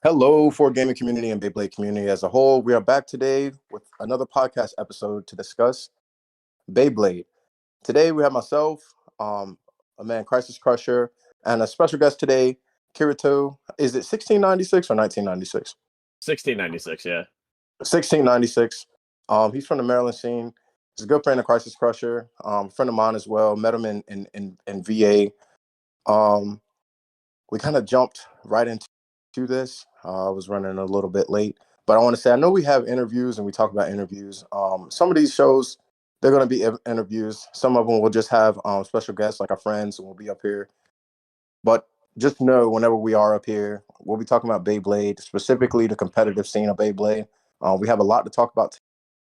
Hello, for gaming community and Beyblade community as a whole. We are back today with another podcast episode to discuss Beyblade. Today we have myself, a man Crisis Crusher, and a special guest today, Kirito. Is it 1696 or 1996? 1696, yeah. 1696. He's from the Maryland scene. He's a good friend of Crisis Crusher, friend of mine as well. Met him in VA. We kind of jumped right into this. I was running a little bit late, but I want to say I know we have interviews and we talk about interviews. Some of these shows, they're going to be interviews. Some of them will just have special guests like our friends who will be up here. But just know whenever we are up here, we'll be talking about Beyblade, specifically the competitive scene of Beyblade. We have a lot to talk about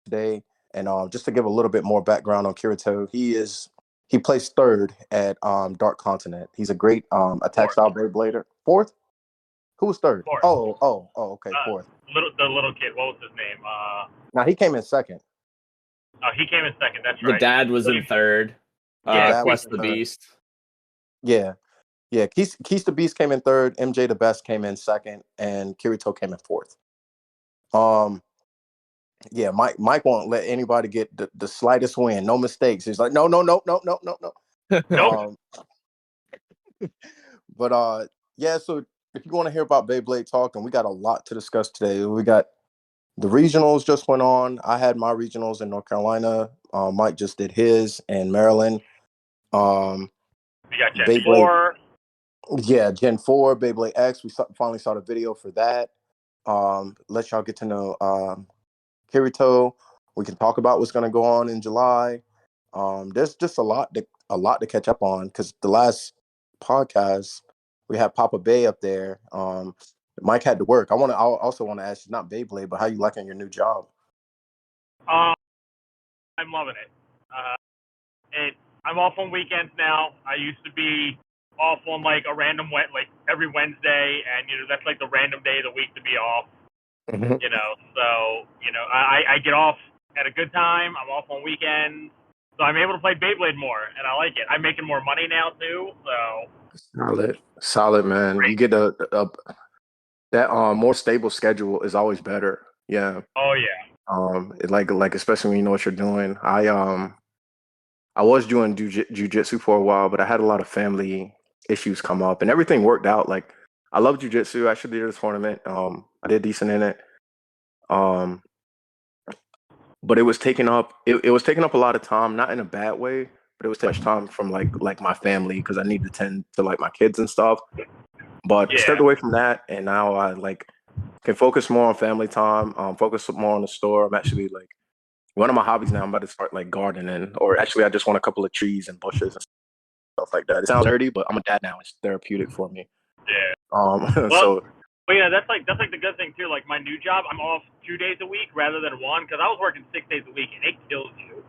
today. And just to give a little bit more background on Kirito, he placed third at Dark Continent. He's a great attack style Beyblader. Fourth? Who was third? Fourth. Okay, fourth. The little kid, what was his name? Now he came in second. Oh, he came in second. That's The right. dad was in third. Yeah, Quest the Beast. Yeah. Keith the Beast came in third. MJ the Best came in second, and Kirito came in fourth. Yeah, Mike won't let anybody get the slightest win, no mistakes. He's like, no. Nope. But yeah. So if you want to hear about Beyblade talk, and we got a lot to discuss today. We got the regionals just went on. I had my regionals in North Carolina. Mike just did his in Maryland. We got Gen Beyblade, 4. Yeah, Gen 4, BeybladeX. We finally saw the video for that. Let y'all get to know Kirito. We can talk about what's going to go on in July. There's just a lot to catch up on because the last podcast we had Papa Bay up there. Mike had to work. I also want to ask you, not Beyblade, but how you liking your new job? I'm loving it. I'm off on weekends now. I used to be off on like a random every Wednesday, and that's like the random day of the week to be off. Mm-hmm. So I get off at a good time. I'm off on weekends, so I'm able to play Beyblade more, and I like it. I'm making more money now too, so solid, man. Great. You get that more stable schedule is always better. Yeah. Oh yeah. Like especially when you know what you're doing. I was doing jujitsu for a while, but I had a lot of family issues come up, and everything worked out. Like I love jujitsu. I actually did a tournament. I did decent in it. But it was taking up a lot of time, not in a bad way, but it was too much time from like my family because I need to tend to like my kids and stuff. But I stepped away from that, and now I can focus more on family time. Focus more on the store. I'm actually one of my hobbies now. I'm about to start gardening, or actually I just want a couple of trees and bushes and stuff like that. It sounds dirty, but I'm a dad now. It's therapeutic for me. Yeah. Well, yeah, that's like the good thing too. Like my new job, I'm off 2 days a week rather than one because I was working 6 days a week, and it kills you.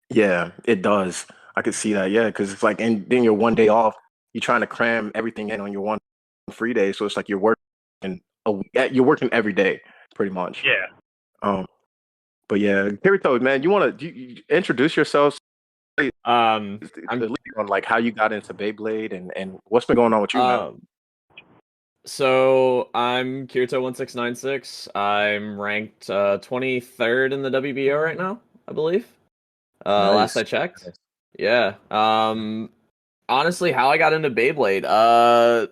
Yeah, it does. I could see that. Yeah, because it's and then your 1 day off, you're trying to cram everything in on your one free day, so it's like you're working you're working every day, pretty much. Yeah. But yeah, Kirito, man, you want to introduce yourself? I'm on how you got into Beyblade and what's been going on with you, man. So I'm Kirito1696. I'm ranked 23rd in the WBO right now, I believe. Nice. Last I checked. Yeah. Honestly, how I got into Beyblade.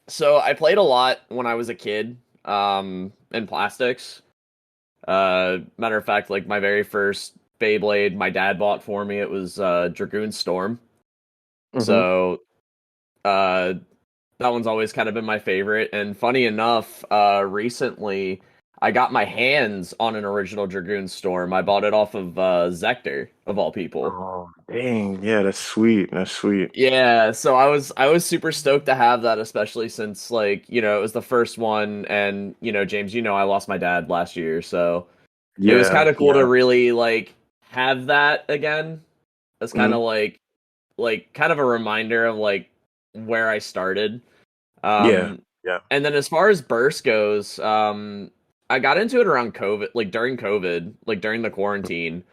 So I played a lot when I was a kid. In plastics. Matter of fact, my very first Beyblade my dad bought for me, it was Dragoon Storm. Mm-hmm. So that one's always kind of been my favorite. And funny enough, recently I got my hands on an original Dragoon Storm. I bought it off of Zector, of all people. Oh, dang. Yeah, that's sweet. That's sweet. Yeah, so I was super stoked to have that, especially since it was the first one, and James, I lost my dad last year, so it was kind of cool to really have that again. It's kind of kind of a reminder of where I started. Yeah. And then as far as Burst goes, I got into it around COVID, during COVID, during the quarantine.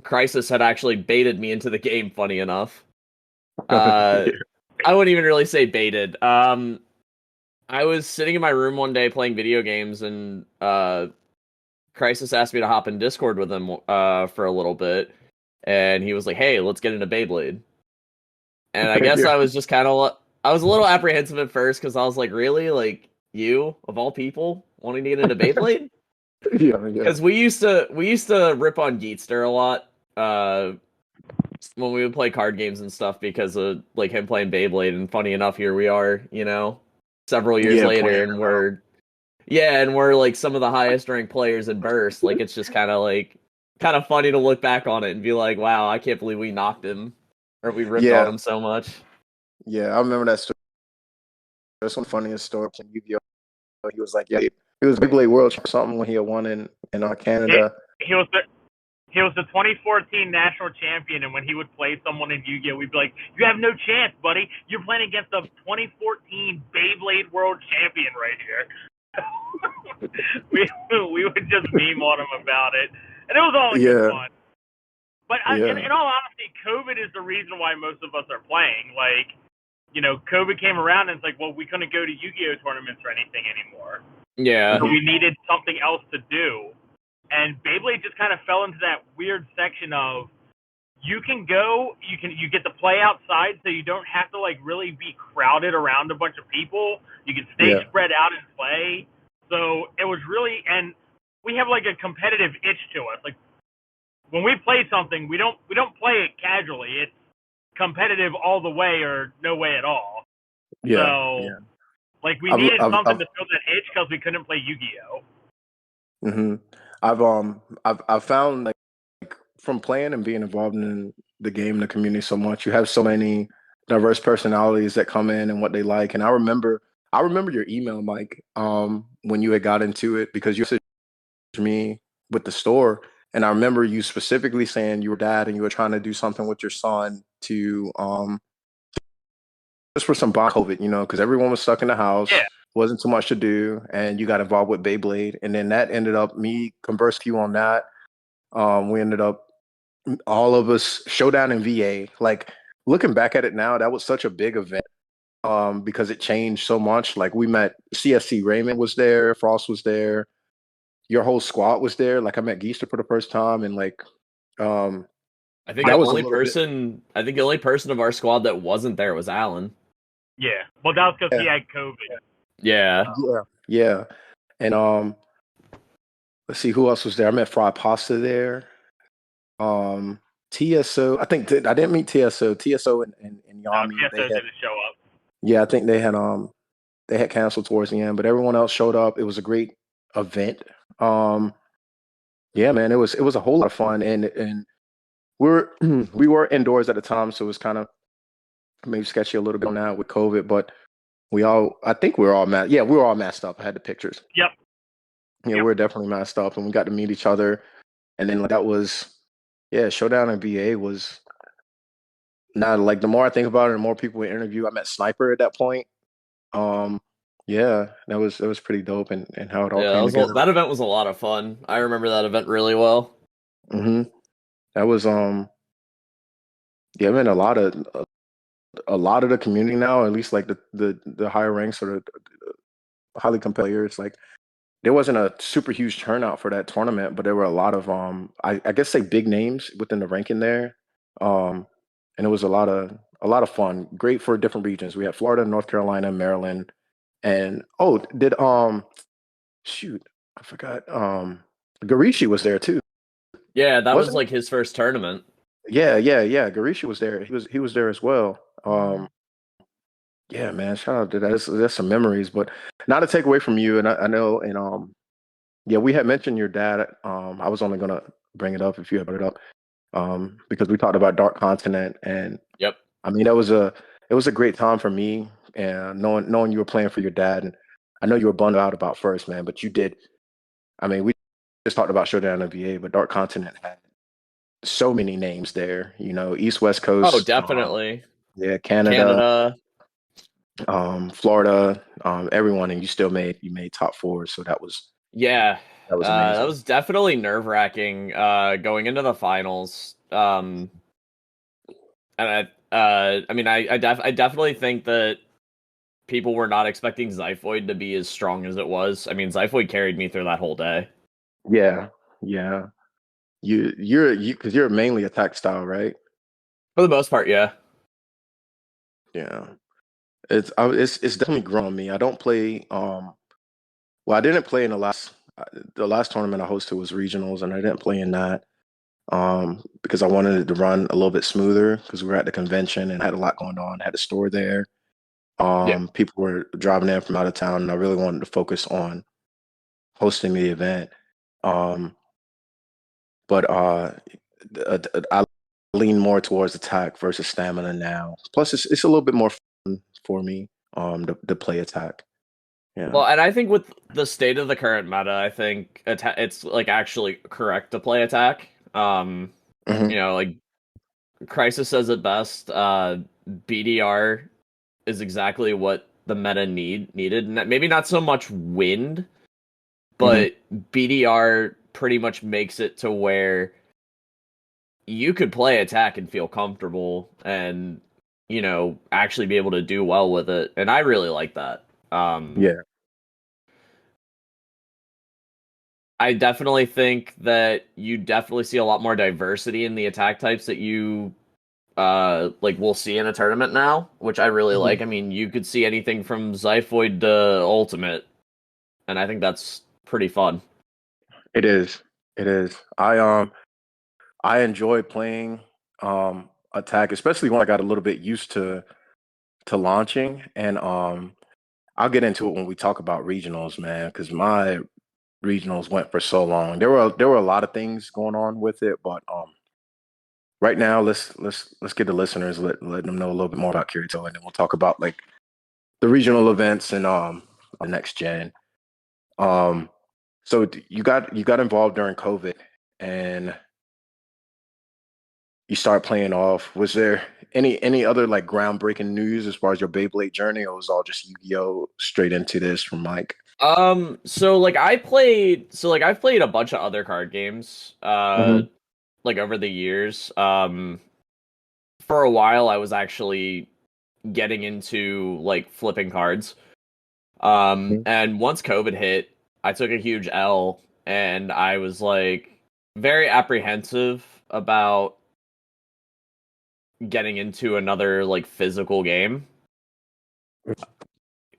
Crisis had actually baited me into the game, funny enough. I wouldn't even really say baited. I I was sitting in my room one day playing video games, and Crisis asked me to hop in Discord with him for a little bit, and he was like, "Hey, let's get into Beyblade." And I guess I was just kind of I was a little apprehensive at first because I was like, "Really, like you of all people wanting to get into Beyblade?" Yeah. Because we used to rip on Geetster a lot when we would play card games and stuff because of like him playing Beyblade. And funny enough, here we are, several years later, and we're like some of the highest ranked players in Burst. Like it's just kind of funny to look back on it and be like, wow, I can't believe we knocked him or we ripped on him so much. Yeah, I remember that story. That's one funniest story from Yu-Gi-Oh! He was like, yeah, he was Beyblade World or something when he had won in Canada. He was the 2014 national champion, and when he would play someone in Yu-Gi-Oh, we'd be like, "You have no chance, buddy. You're playing against the 2014 Beyblade World Champion right here." we would just meme on him about it, and it was all good fun. But in all honesty, COVID is the reason why most of us are playing. Like, COVID came around and it's like, well, we couldn't go to Yu-Gi-Oh tournaments or anything anymore. Yeah. So we needed something else to do. And Beyblade just kind of fell into that weird section of you can go, you get to play outside, so you don't have to like really be crowded around a bunch of people. You can stay spread out and play. So it was really, and we have like a competitive itch to us. Like when we play something, we don't play it casually. It's competitive all the way or no way at all. Like we needed something to fill that itch because we couldn't play Yu-Gi-Oh. I've found like from playing and being involved in the game, the community so much, you have so many diverse personalities that come in and what they like. And I remember your email, Mike, when you had got into it because you messaged me with the store. And I remember you specifically saying you were dad and you were trying to do something with your son to just for some COVID, because everyone was stuck in the house. Yeah. Wasn't too much to do, and you got involved with Beyblade, and then that ended up me conversing you on that. We ended up all of us showdown in VA. Like looking back at it now, that was such a big event because it changed so much. Like we met CSC Raymond was there, Frost was there, your whole squad was there. Like I met Geester for the first time, and like I think the only person of our squad that wasn't there was Alan. Yeah, well, that was because he had COVID. Yeah. And let's see who else was there. I met Fry Pasta there. TSO. I think I didn't meet TSO. TSO and Yami. TSO didn't show up. Yeah, I think they had canceled towards the end, but everyone else showed up. It was a great event. Yeah, man, it was a whole lot of fun, and we were indoors at the time, so it was kind of maybe sketchy a little bit now with COVID, but I think we were all masked. Yeah, we were all masked up. I had the pictures. Yep. Yeah, we were definitely masked up, and we got to meet each other, and then that was, Showdown in BA was now like the more I think about it, the more people we interview. I met Sniper at that point. Yeah, that was pretty dope, and how it all came together. That event was a lot of fun. I remember that event really well. That was yeah, man, a lot of the community now, at least like the higher ranks or the highly competitive players, like there wasn't a super huge turnout for that tournament, but there were a lot of I guess say big names within the ranking there. And it was a lot of fun. Great for different regions. We had Florida, North Carolina, Maryland, and did shoot, I forgot. Garishi was there too. Yeah, that was like his first tournament. Yeah. Garishi was there. He was there as well. Yeah, man, shout out to that. There's some memories, but not to take away from you. And I know, and yeah, we had mentioned your dad. I was only gonna bring it up if you had brought it up, because we talked about Dark Continent, and yep. I mean, it was a great time for me, and knowing you were playing for your dad, and I know you were bummed out about first, man, but you did. I mean, we just talked about Showdown and VA, but Dark Continent had so many names there. East West Coast. Oh, definitely. Yeah, Canada. Florida, everyone, and you made top four, so that was amazing. That was definitely nerve-wracking going into the finals. And I mean, I definitely think that people were not expecting Zyphoid to be as strong as it was. I mean, Zyphoid carried me through that whole day. Yeah, yeah. Because you're mainly attack style, right? For the most part, yeah. Yeah. It's definitely grown on me. I don't play. Well, I didn't play in the last tournament I hosted was regionals, and I didn't play in that. Because I wanted it to run a little bit smoother because we were at the convention and had a lot going on. Had a store there. Yeah. People were driving in from out of town, and I really wanted to focus on hosting the event. Um, but I lean more towards attack versus stamina now. Plus, it's a little bit more fun for me to play attack. Yeah. Well, and I think with the state of the current meta, I think it's like actually correct to play attack. Hmm. You know, like Crisis says it best. BDR is exactly what the meta needed. Maybe not so much wind, Hmm. but BDR pretty much makes it to where you could play attack and feel comfortable and, you know, actually be able to do well with it. And I really like that. Yeah. I definitely think that you definitely see a lot more diversity in the attack types that you like we'll see in a tournament now, which I really Hmm. like. I mean, you could see anything from Zyphoid to Ultimate, and I think that's pretty fun. It is. It is. I enjoy playing attack, especially when I got a little bit used to launching. And I'll get into it when we talk about regionals, man, because my regionals went for so long. There were a lot of things going on with it, but right now let's get the listeners let them know a little bit more about Kirito, and then we'll talk about like the regional events and the next gen. Um, so you got involved during COVID, and you start playing off. Was there any other like groundbreaking news as far as your Beyblade journey, or was it all just Yu-Gi-Oh straight into this from Mike? I've played a bunch of other card games, Hmm. like over the years. For a while I was actually getting into like flipping cards. And once COVID hit, I took a huge L and I was like very apprehensive about getting into another like physical game.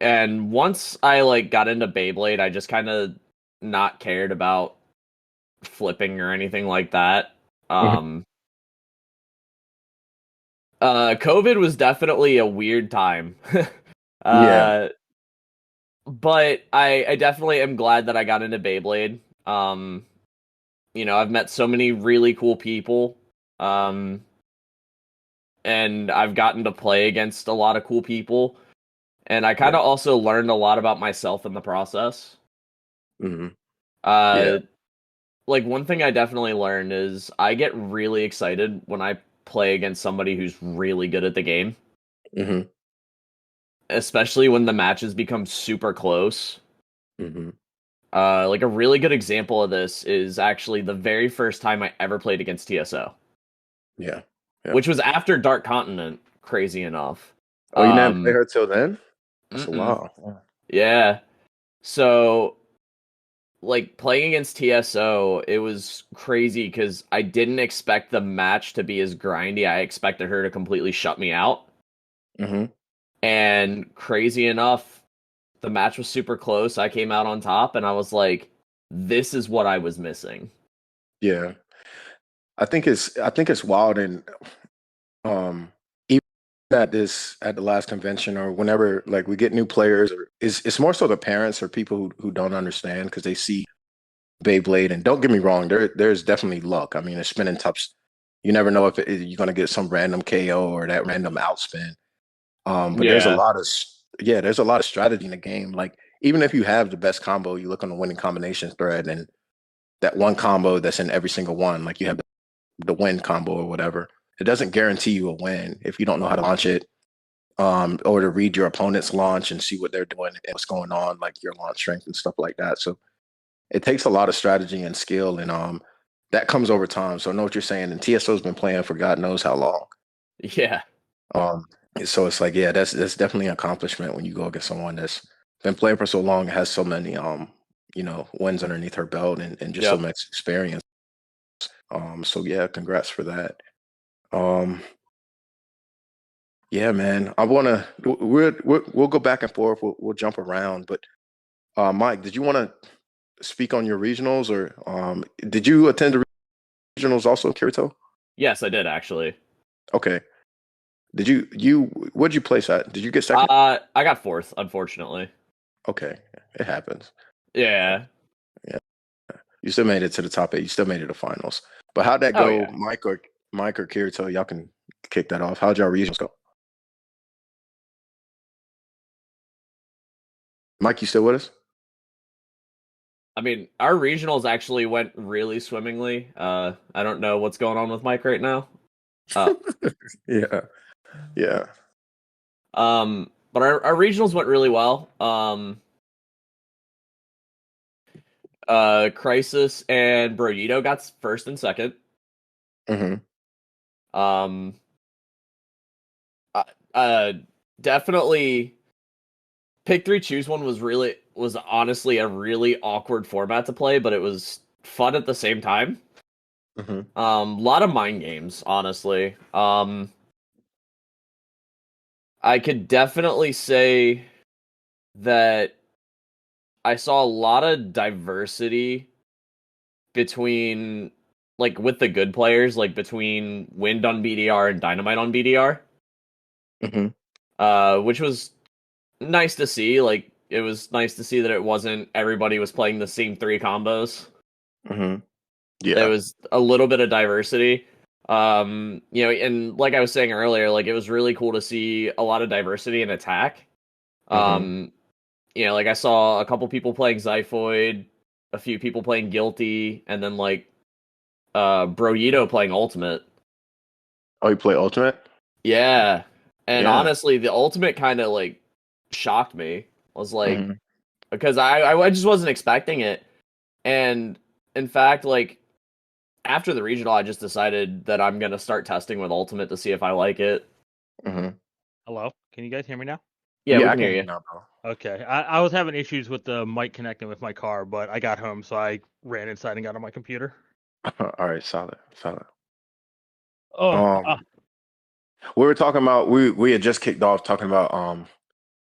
And once I like got into Beyblade, I just kind of not cared about flipping or anything like that. Hmm. Um COVID was definitely a weird time. Yeah. uh but I definitely am glad that I got into Beyblade. Um you know, I've met so many really cool people. Um and I've gotten to play against a lot of cool people. And I kind Yeah. of also learned a lot about myself in the process. Hmm. Yeah. Uh, like one thing I definitely learned is I get really excited when I play against somebody who's really good at the game, Hmm. especially when the matches become super close. Hmm. Like a really good example of this is actually the very first time I ever played against TSO, Yeah. Yeah. which was after Dark Continent, crazy enough. Oh, you didn't play Um, her till then? That's a mm-mm. while. Yeah. So like playing against TSO, it was crazy because I didn't expect the match to be as grindy. I expected her to completely shut me out. Yeah. Hmm. And crazy enough, the match was super close. I came out on top and I was like, this is what I was missing. Yeah. I think it's wild, and even at the last convention or whenever like we get new players, or it's more so the parents or people who don't understand because they see Beyblade. And don't get me wrong, there's definitely luck. I mean, it's spinning tops. You never know if you're gonna get some random KO or that random outspin. But Yeah. there's a lot of strategy in the game. Like even if you have the best combo, you look on the winning combination thread, and that one combo that's in every single one, like you have the win combo or whatever. It doesn't guarantee you a win if you don't know how to launch it, or to read your opponent's launch and see what they're doing and what's going on, like your launch strength and stuff like that. So it takes a lot of strategy and skill, and that comes over time. So I know what you're saying. And TSO's been playing for God knows how long. Yeah. Um, So it's like, yeah, that's definitely an accomplishment when you go against someone that's been playing for so long and has so many wins underneath her belt and just so Yep. much experience. So yeah, congrats for that. Um, yeah, man. I wanna we'll go back and forth. We'll jump around, but Mike, did you want to speak on your regionals, or did you attend the regionals also, Kirito? Yes, I did actually. Okay. Did you what'd you place at? Did you get second? I got fourth, unfortunately. Okay, it happens. Yeah. Yeah, you still made it to the top eight. You still made it to finals. But how'd that Oh go, yeah. Mike or Kirito? Y'all can kick that off. How'd y'all regionals go? Mike, you still with us? I mean, our regionals actually went really swimmingly. I don't know what's going on with Mike right now. Yeah, yeah. But our regionals went really well. Crisis and Broyito got first and second. Mm-hmm. Um, uh, definitely pick three, choose one was honestly a really awkward format to play, but it was fun at the same time. Mm-hmm. A lot of mind games, honestly. I could definitely say that I saw a lot of diversity between, like, with the good players, like between Wind on BDR and Dynamite on BDR, Mm-hmm. which was nice to see. Like, it was nice to see that it wasn't everybody was playing the same three combos. Mm-hmm. There Yeah. was a little bit of diversity. And like I was saying earlier, like it was really cool to see a lot of diversity in attack. Mm-hmm. Um, like I saw a couple people playing Zyphoid, a few people playing Guilty, and then like Broyito playing Ultimate. Oh, you play Ultimate? Yeah. And Yeah. honestly, the Ultimate kind of like shocked me. I was like, Mm-hmm. because I just wasn't expecting it. And in fact, like after the regional, I just decided that I'm gonna start testing with Ultimate to see if I like it. Mm-hmm. Hello, can you guys hear me now? Yeah, we Yeah, I can can hear hear you you. now, bro. Okay, I was having issues with the mic connecting with my car, but I got home, so I ran inside and got on my computer. All right, solid, solid. Oh, We were talking about we had just kicked off talking about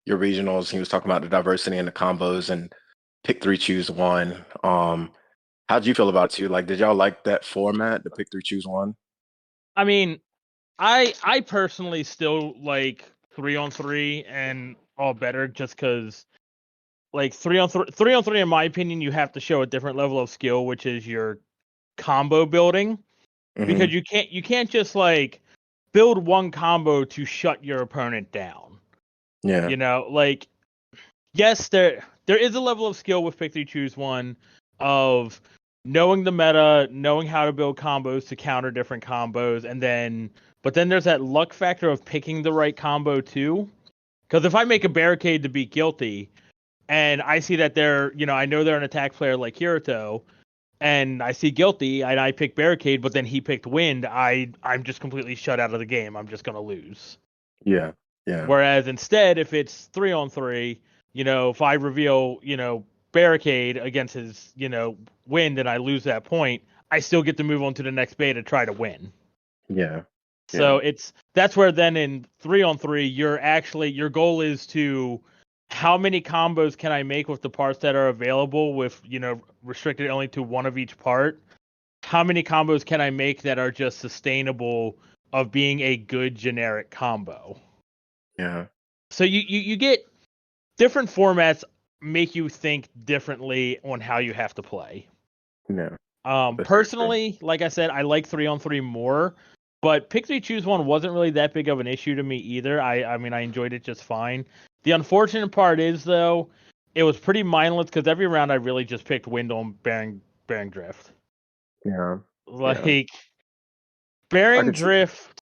your regionals. He was talking about the diversity and the combos and pick three, choose one. How'd you feel about it too? Like, did y'all like that format, the pick three, choose one? I mean, I personally still like 3-on-3 and all better, just because like 3-on-3 in my opinion, you have to show a different level of skill, which is your combo building, Mm-hmm. because you can't just like build one combo to shut your opponent down. Yeah. You know, like yes, there is a level of skill with pick three choose one of knowing the meta, knowing how to build combos to counter different combos, but then there's that luck factor of picking the right combo too. Because if I make a barricade to beat Guilty, and I see that I know they're an attack player like Kirito, and I see Guilty, and I pick barricade, but then he picked Wind, I'm just completely shut out of the game. I'm just gonna lose. Yeah. Yeah. Whereas instead, if it's 3-on-3, if I reveal, barricade against his, Wind and I lose that point, I still get to move on to the next bay to try to win. Yeah. So that's where then in 3-on-3, your goal is to how many combos can I make with the parts that are available with, restricted only to one of each part? How many combos can I make that are just sustainable of being a good generic combo? Yeah. So you get different formats make you think differently on how you have to play. Yeah. That's very true. Personally, like I said, I like 3-on-3 more, but pick three choose one wasn't really that big of an issue to me either. I mean I enjoyed it just fine. The unfortunate part is though, it was pretty mindless because every round I really just picked Wind on Bearing Drift. Yeah. Yeah. Like I Bearing could see. Drift,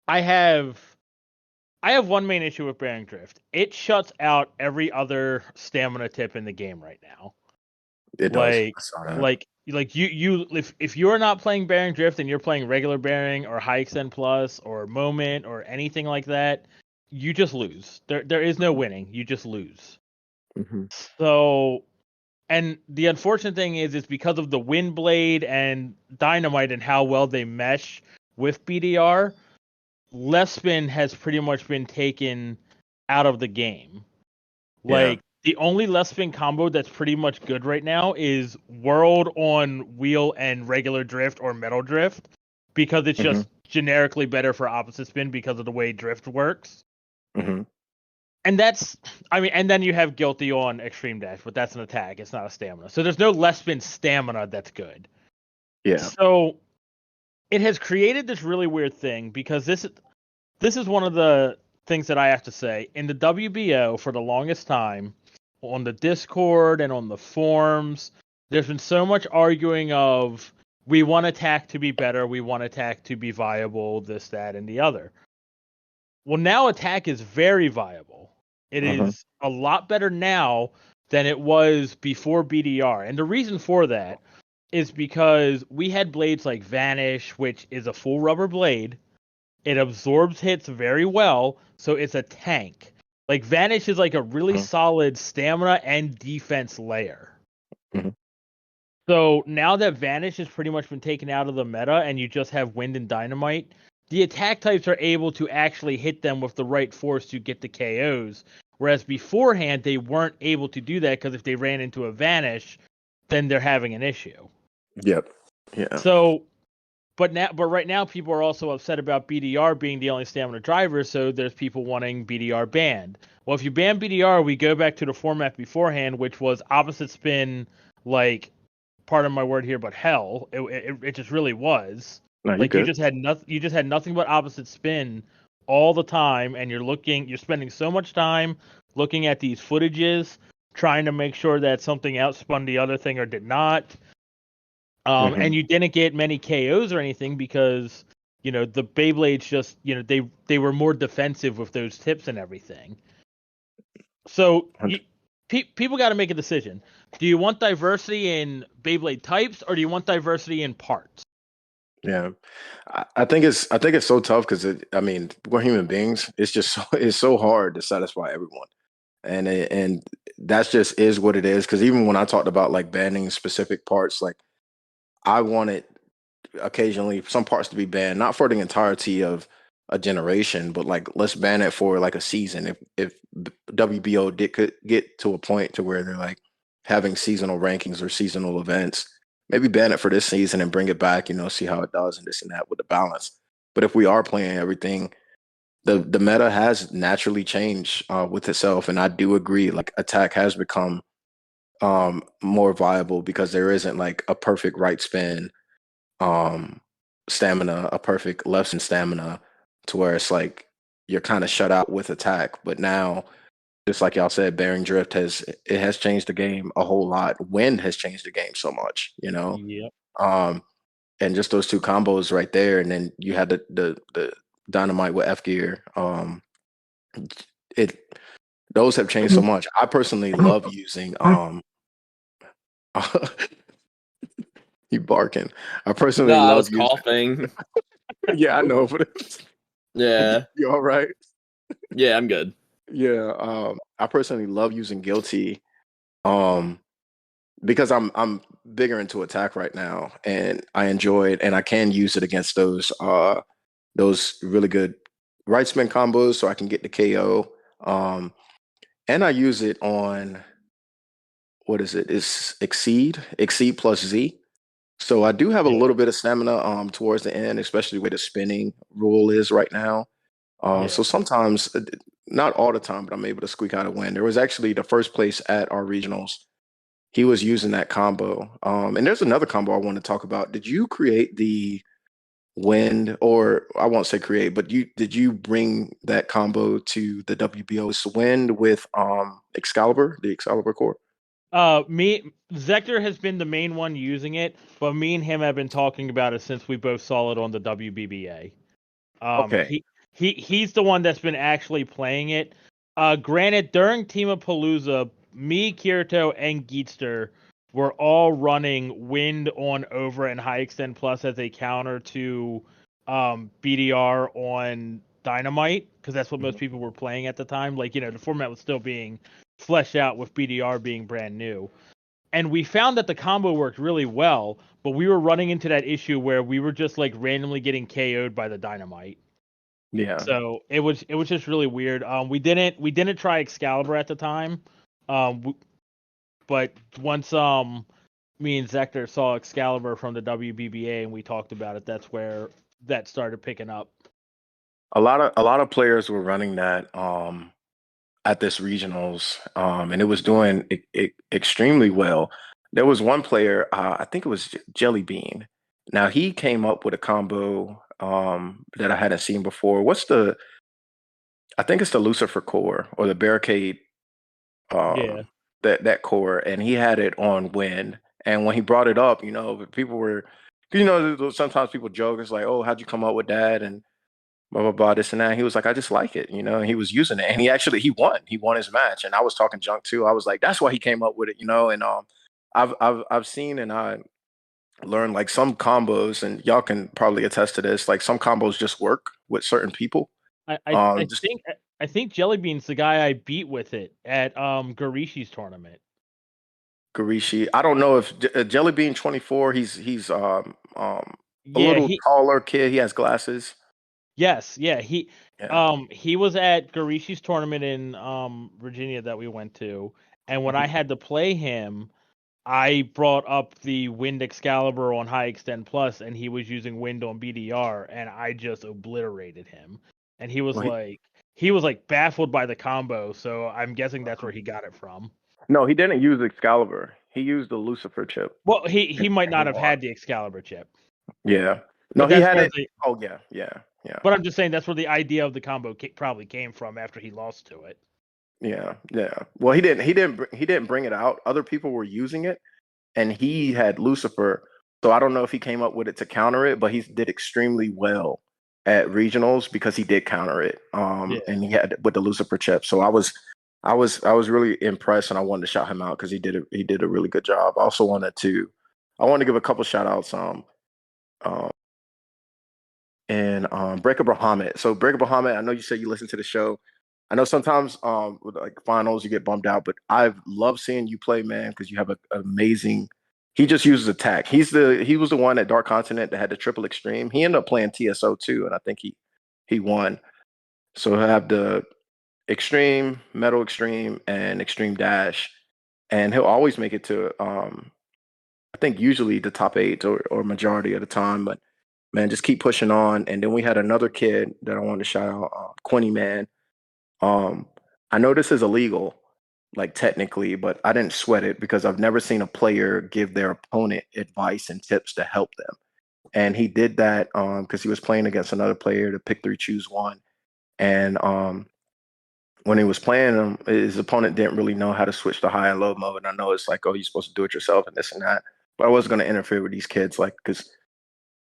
I have one main issue with Bearing Drift. It shuts out every other stamina tip in the game right now. It does. Like, I saw that. you if you're not playing Bearing Drift and you're playing regular Bearing or High Extend Plus or Moment or anything like that, you just lose. There is no winning. You just lose. Mm-hmm. So, and the unfortunate thing is, it's because of the Wind Blade and Dynamite and how well they mesh with BDR. Left spin has pretty much been taken out of the game. Like, the only left spin combo that's pretty much good right now is World on Wheel and regular Drift or Metal Drift, because it's Mm-hmm. just generically better for opposite spin because of the way Drift works. Mm-hmm. And that's, I mean, and then you have Guilty on Extreme Dash, but that's an attack. It's not a stamina. So there's no left spin stamina that's good. Yeah. So it has created this really weird thing, because this is one of the things that I have to say. In the WBO, for the longest time, on the Discord and on the forums, there's been so much arguing of, we want attack to be better, we want attack to be viable, this, that, and the other. Well, now attack is very viable. It is a lot better now than it was before BDR. And the reason for that is because we had blades like Vanish, which is a full rubber blade. It absorbs hits very well, so it's a tank. Like, Vanish is like a really solid stamina and defense layer. Mm-hmm. So now that Vanish has pretty much been taken out of the meta and you just have Wind and Dynamite, the attack types are able to actually hit them with the right force to get the KOs. Whereas beforehand, they weren't able to do that, because if they ran into a Vanish, then they're having an issue. Yep. Yeah. So, but right now, people are also upset about BDR being the only stamina driver, so there's people wanting BDR banned. Well, if you ban BDR, we go back to the format beforehand, which was opposite spin, like, pardon my word here, but hell. It just really was. No, you Like, good. you just had nothing but opposite spin all the time, and you're spending so much time looking at these footages, trying to make sure that something outspun the other thing or did not. And you didn't get many KOs or anything, because, the Beyblades just, they were more defensive with those tips and everything. So people got to make a decision. Do you want diversity in Beyblade types, or do you want diversity in parts? Yeah, I think it's so tough, because I mean, we're human beings. It's just it's so hard to satisfy everyone, and that's just is what it is. Because even when I talked about like banning specific parts, like, I wanted occasionally some parts to be banned, not for the entirety of a generation, but like, let's ban it for like a season. If WBO could get to a point to where they're like having seasonal rankings or seasonal events, maybe ban it for this season and bring it back, see how it does and this and that with the balance. But if we are playing everything, the meta has naturally changed with itself, and I do agree. Like, attack has become more viable, because there isn't like a perfect right spin stamina, a perfect left spin stamina, to where it's like you're kind of shut out with attack. But now, just like y'all said, Bearing Drift has changed the game a whole lot. Wind has changed the game so much, Yep. and just those two combos right there, and then you had the Dynamite with F Gear. It Those have changed so much. I personally love using you barking. I personally No, I love was using. coughing. Yeah, I know, but Yeah. you all right? Yeah, I'm good. Yeah, I personally love using Guilty, because I'm bigger into attack right now, and I enjoy it, and I can use it against those really good right spin combos, so I can get the KO. And I use it on, what is it? It's Exceed plus Z. So I do have a little bit of stamina towards the end, especially where the spinning rule is right now. So sometimes, not all the time, but I'm able to squeak out a win. There was actually the first place at our regionals. He was using that combo. And there's another combo I want to talk about. Did you create the wind, or I won't say create, but did you bring that combo to the WBO's wind with Excalibur, the Excalibur core? Zector has been the main one using it, but me and him have been talking about it since we both saw it on the WBBA. Okay. He's the one that's been actually playing it. Granted, during Team of Palooza, me, Kirito, and Geetster were all running Wind on Over and High Extend Plus as a counter to BDR on Dynamite, because that's what most people were playing at the time. Like, the format was still being fleshed out with BDR being brand new. And we found that the combo worked really well, but we were running into that issue where we were just like randomly getting KO'd by the Dynamite. Yeah. So it was just really weird. We didn't try Excalibur at the time. But once me and Zector saw Excalibur from the WBBA and we talked about it, that's where that started picking up. A lot of players were running that at this regionals, and it was doing extremely well. There was one player, I think it was Jelly Bean. Now he came up with a combo that I hadn't seen before. I think it's the Lucifer core or the Barricade. Yeah. That core, and he had it on Wind. And when he brought it up, people were, sometimes people joke, it's like, oh, how'd you come up with that? And blah blah blah, this and that. He was like, I just like it, and he was using it, and he won his match. And I was talking junk too. I was like, that's why he came up with it, and I've seen and I learned like some combos, and y'all can probably attest to this, like some combos just work with certain people. I think Jellybean's the guy I beat with it at Garishi's tournament. Garishi, I don't know if Jellybean 24. He's a little taller kid. He has glasses. Yes, yeah. He was at Garishi's tournament in Virginia that we went to, and when I had to play him, I brought up the Wind Excalibur on High Extend Plus, and he was using Wind on BDR, and I just obliterated him. And he was like baffled by the combo, so I'm guessing that's where he got it from. No, he didn't use Excalibur. He used the Lucifer chip. Well, he might not have had the Excalibur chip. Yeah. No, he had it. Yeah. But I'm just saying that's where the idea of the combo probably came from after he lost to it. Yeah. Well, he didn't bring it out. Other people were using it, and he had Lucifer. So I don't know if he came up with it to counter it, but he did extremely well at regionals because he did counter it. And he had with the Lucifer chip. So I was really impressed, and I wanted to shout him out because he did a really good job. I also wanted to give a couple shout outs. And Breaker Bahamut. So Breaker Bahamut, I know you said you listen to the show. I know sometimes with like finals you get bummed out, but I've loved seeing you play, man, because you have an amazing. He just uses attack. He was the one at Dark Continent that had the triple extreme. He ended up playing TSO too, and I think he won. So he'll have the extreme, metal extreme, and extreme dash, and he'll always make it to I think usually the top 8 or majority of the time, but man, just keep pushing on. And then we had another kid that I wanted to shout out, Quinny Man. I know this is illegal, like technically, but I didn't sweat it because I've never seen a player give their opponent advice and tips to help them. And he did that because he was playing against another player to pick 3, choose 1. And when he was playing him, his opponent didn't really know how to switch to high and low mode. And I know it's like, oh, you're supposed to do it yourself and this and that. But I wasn't going to interfere with these kids, like, because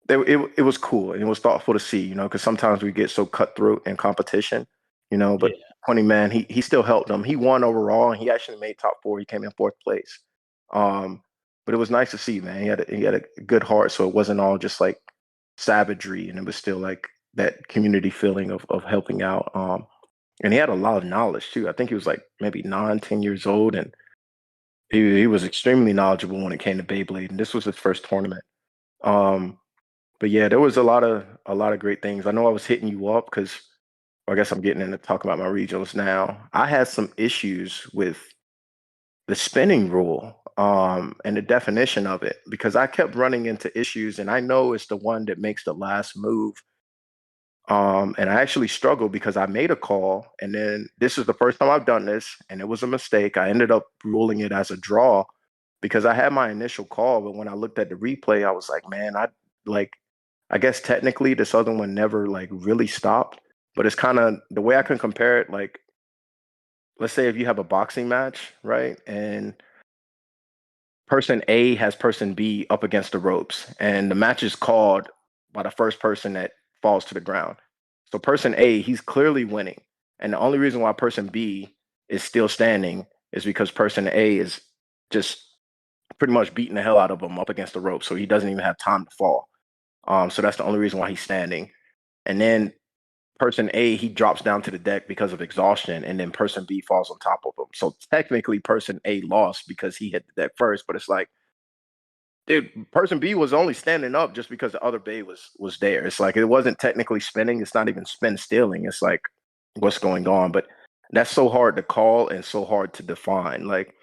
it was cool and it was thoughtful to see, because sometimes we get so cutthroat in competition, but Honey Man, he still helped them. He won overall and he actually made top 4. He came in 4th place. But it was nice to see, man. He had a good heart, so it wasn't all just like savagery, and it was still like that community feeling of helping out. And he had a lot of knowledge too. I think he was like maybe 9-10 years old, and he was extremely knowledgeable when it came to Beyblade, and this was his first tournament. But yeah, there was a lot of great things. I know I was hitting you up because I guess I'm getting into talking about my regionals now. I had some issues with the spinning rule and the definition of it because I kept running into issues, and I know it's the one that makes the last move. And I actually struggled because I made a call, and then this is the first time I've done this, and it was a mistake. I ended up ruling it as a draw because I had my initial call, but when I looked at the replay, I was like, man, I guess technically this other one never like really stopped, but it's kind of the way I can compare it. Like, let's say if you have a boxing match, right? And person A has person B up against the ropes, and the match is called by the first person that falls to the ground. So person A, he's clearly winning. And the only reason why person B is still standing is because person A is just pretty much beating the hell out of him up against the rope, so he doesn't even have time to fall. So that's the only reason why he's standing. And then person A, he drops down to the deck because of exhaustion, and then person B falls on top of him. So technically, person A lost because he hit the deck first, but it's like, dude, person B was only standing up just because the other Bay was there. It's like it wasn't technically spinning. It's not even spin stealing. It's like what's going on, but that's so hard to call and so hard to define. Like,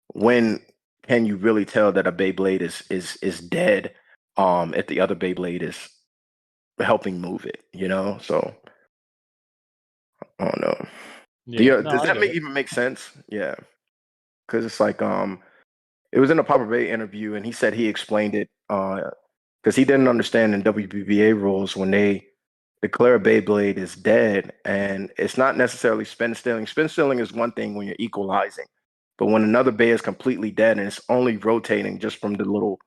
when can you really tell that a Beyblade is dead if the other Beyblade is helping move it, you know? So I don't know. Yeah, Does that even make sense? Yeah. Because it's like it was in a Papa Bay interview, and he said he explained it because he didn't understand in WBBA rules when they declare a Beyblade is dead, and it's not necessarily spin stealing. Spin stealing is one thing when you're equalizing, but when another Bay is completely dead and it's only rotating just from the little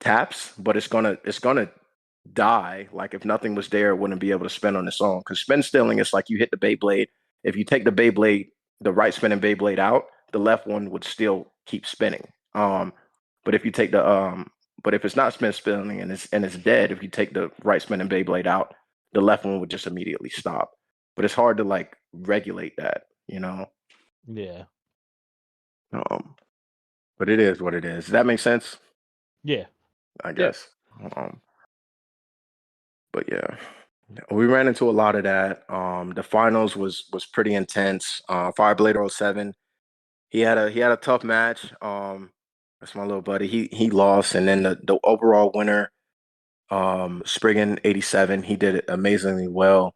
taps, but it's gonna die. Like if nothing was there, it wouldn't be able to spin on its own. Because spin stealing is like you hit the Beyblade. If you take the Beyblade, the right spinning Beyblade out, the left one would still keep spinning. But if you take but if it's not spin stealing and it's dead, if you take the right spinning Beyblade out, the left one would just immediately stop. But it's hard to like regulate that, you know. Yeah. But it is what it is. Does that make sense? Yeah. I guess. But yeah, we ran into a lot of that. The finals was pretty intense. Fireblader 07, he had a tough match. That's my little buddy. He lost, and then the overall winner, Spriggan87, he did it amazingly well.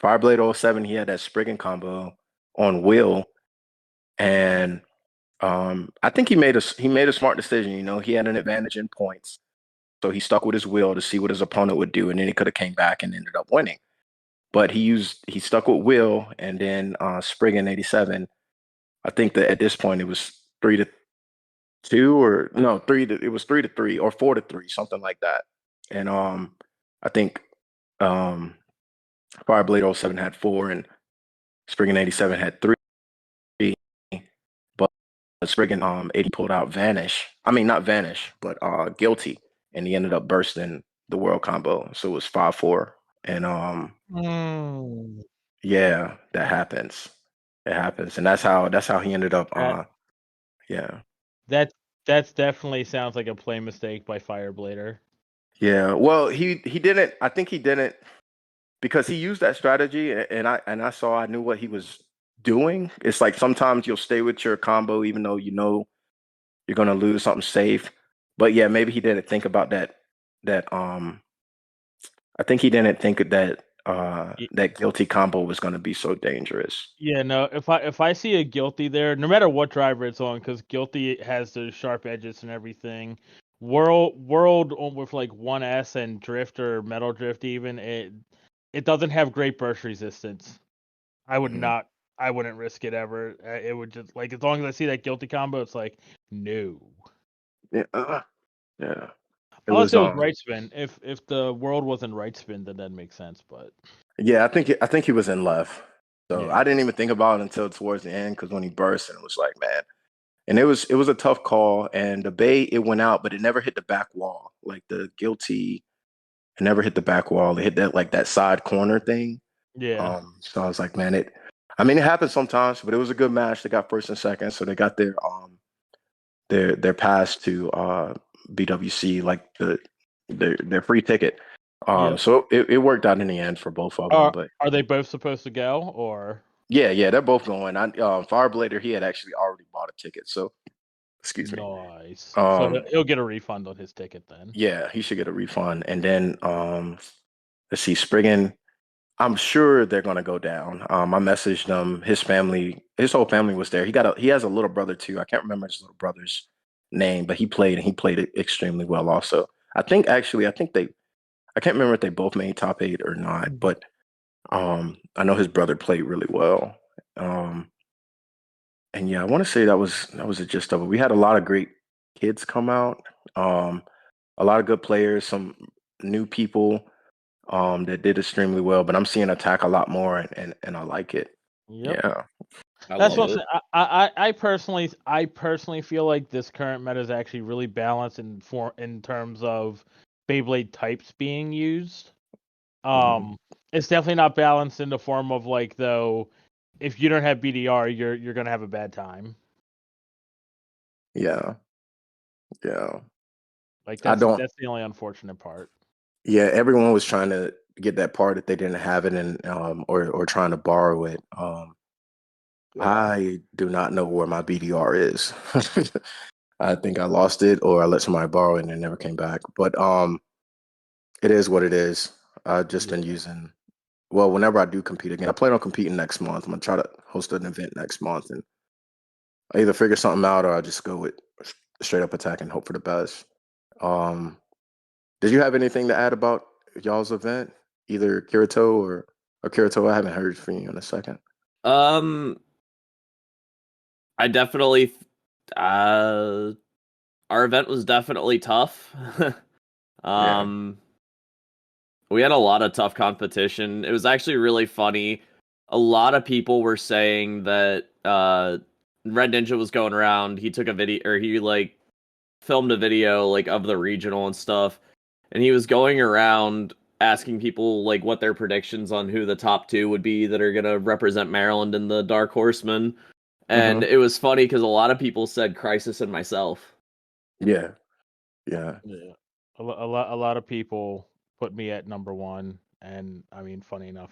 Fireblader 07, he had that Spriggan combo on Will, and I think he made a smart decision. You know, he had an advantage in points. So he stuck with his will to see what his opponent would do, and then he could have came back and ended up winning. But he stuck with will, and then Spriggan87. I think that at this point it was 3-2, or no, it was 3-3 or 4-3, something like that. And I think Fireblade 07 had 4 and Spriggan87 had 3. But Spriggan 80 pulled out Vanish. I mean, not Vanish, but Guilty, and he ended up bursting the world combo. So it was 5-4. And yeah, that happens. It happens. And that's how he ended up yeah. That's definitely sounds like a play mistake by Fireblader. Yeah. Well, he didn't, I think he didn't, because he used that strategy, and I knew what he was doing. It's like sometimes you'll stay with your combo even though you know you're gonna lose something safe. But yeah, maybe he didn't think about that. I think he didn't think that that Guilty combo was gonna be so dangerous. Yeah, no. If I see a Guilty there, no matter what driver it's on, because Guilty has those sharp edges and everything. World with like 1S and Drift or Metal Drift, even it doesn't have great burst resistance. I would not. I wouldn't risk it ever. It would just like, as long as I see that Guilty combo, it's like no. Yeah. Yeah. Unless it was right spin. If the world wasn't right spin, then that makes sense. But yeah, I think he was in left. So yeah. I didn't even think about it until towards the end, because when he burst, and it was like, man. And it was a tough call, and the Bay, it went out, but it never hit the back wall. Like the Guilty, it never hit the back wall. It hit that side corner thing. Yeah. So I was like, man, it happens sometimes, but it was a good match. They got first and second, so they got their pass to BWC, like their free ticket. So it worked out in the end for both of them. But are they both supposed to go, or? Yeah, they're both going. Fireblader, he had actually already bought a ticket, so excuse me. Nice. So he'll get a refund on his ticket then. Yeah, he should get a refund. And then let's see, Spriggan, I'm sure they're gonna go down. I messaged him. His whole family was there. He has a little brother too. I can't remember his little brother's name, but he played it extremely well also. I can't remember if they both made top 8 or not, but I know his brother played really well. And yeah, I want to say that was the gist of it. We had a lot of great kids come out, a lot of good players, some new people that did extremely well. But I'm seeing attack a lot more, and I like it. Yep. Yeah. That's what I'm saying. I personally feel like this current meta is actually really balanced in terms of Beyblade types being used. It's definitely not balanced in the form of like, though, if you don't have BDR, you're gonna have a bad time. Yeah. Like I don't. that's the only unfortunate part. Yeah, everyone was trying to get that part if they didn't have it, and or trying to borrow it. I do not know where my BDR is. I think I lost it, or I let somebody borrow it and it never came back. But it is what it is. I've just been using. Well, whenever I do compete again, I plan on competing next month. I'm gonna try to host an event next month, and I either figure something out or I just go with straight up attack and hope for the best. Um, did you have anything to add about y'all's event? Either Kirito or Kirito? I haven't heard from you in a second. I definitely our event was definitely tough. We had a lot of tough competition. It was actually really funny. A lot of people were saying that Red Ninja was going around. He took a video, or he like filmed a video like of the regional and stuff, and he was going around asking people like what their predictions on who the top two would be that are gonna represent Maryland in the Dark Horsemen. And it was funny because a lot of people said Crisis and myself. Yeah. A lot of people put me at number one, and I mean, funny enough,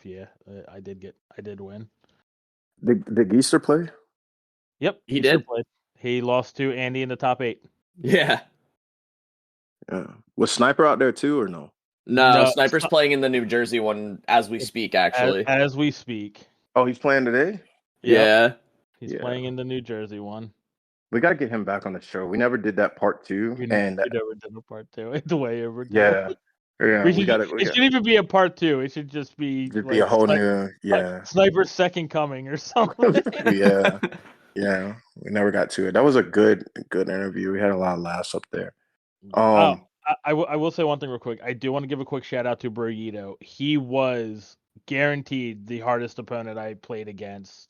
I did win. Did Geester play? Yep, he did. played. He lost to Andy in the top 8. Yeah. Was Sniper out there too, or no? No, Sniper's playing in the New Jersey one as we speak, actually. As we speak. Oh, he's playing today? Yeah. He's playing in the New Jersey one. We got to get him back on the show. We never did that part 2. We never did a part 2. The way ever do. Yeah. It shouldn't even be a part 2. It should just be a whole new Sniper's second coming or something. Yeah. We never got to it. That was a good interview. We had a lot of laughs up there. I will say one thing real quick. I do want to give a quick shout out to Burrito. He was guaranteed the hardest opponent I played against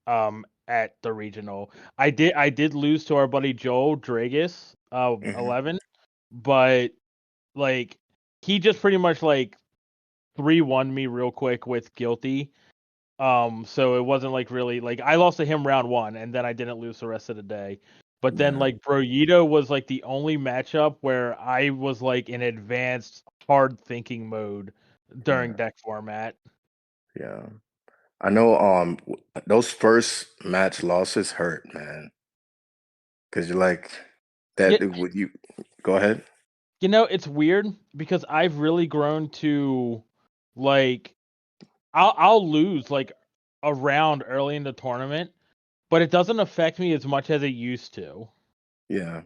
at the regional. I did lose to our buddy Joel Dragus 11, but like he just pretty much like 3-1 me real quick with Guilty. So it wasn't like really like I lost to him round 1 and then I didn't lose the rest of the day. But then like Broyito was like the only matchup where I was like in advanced hard thinking mode during deck format. Yeah. I know those first match losses hurt, man. Cuz you're like that would you go ahead? You know, it's weird because I've really grown to like I'll lose like a round early in the tournament, but it doesn't affect me as much as it used to. Yeah.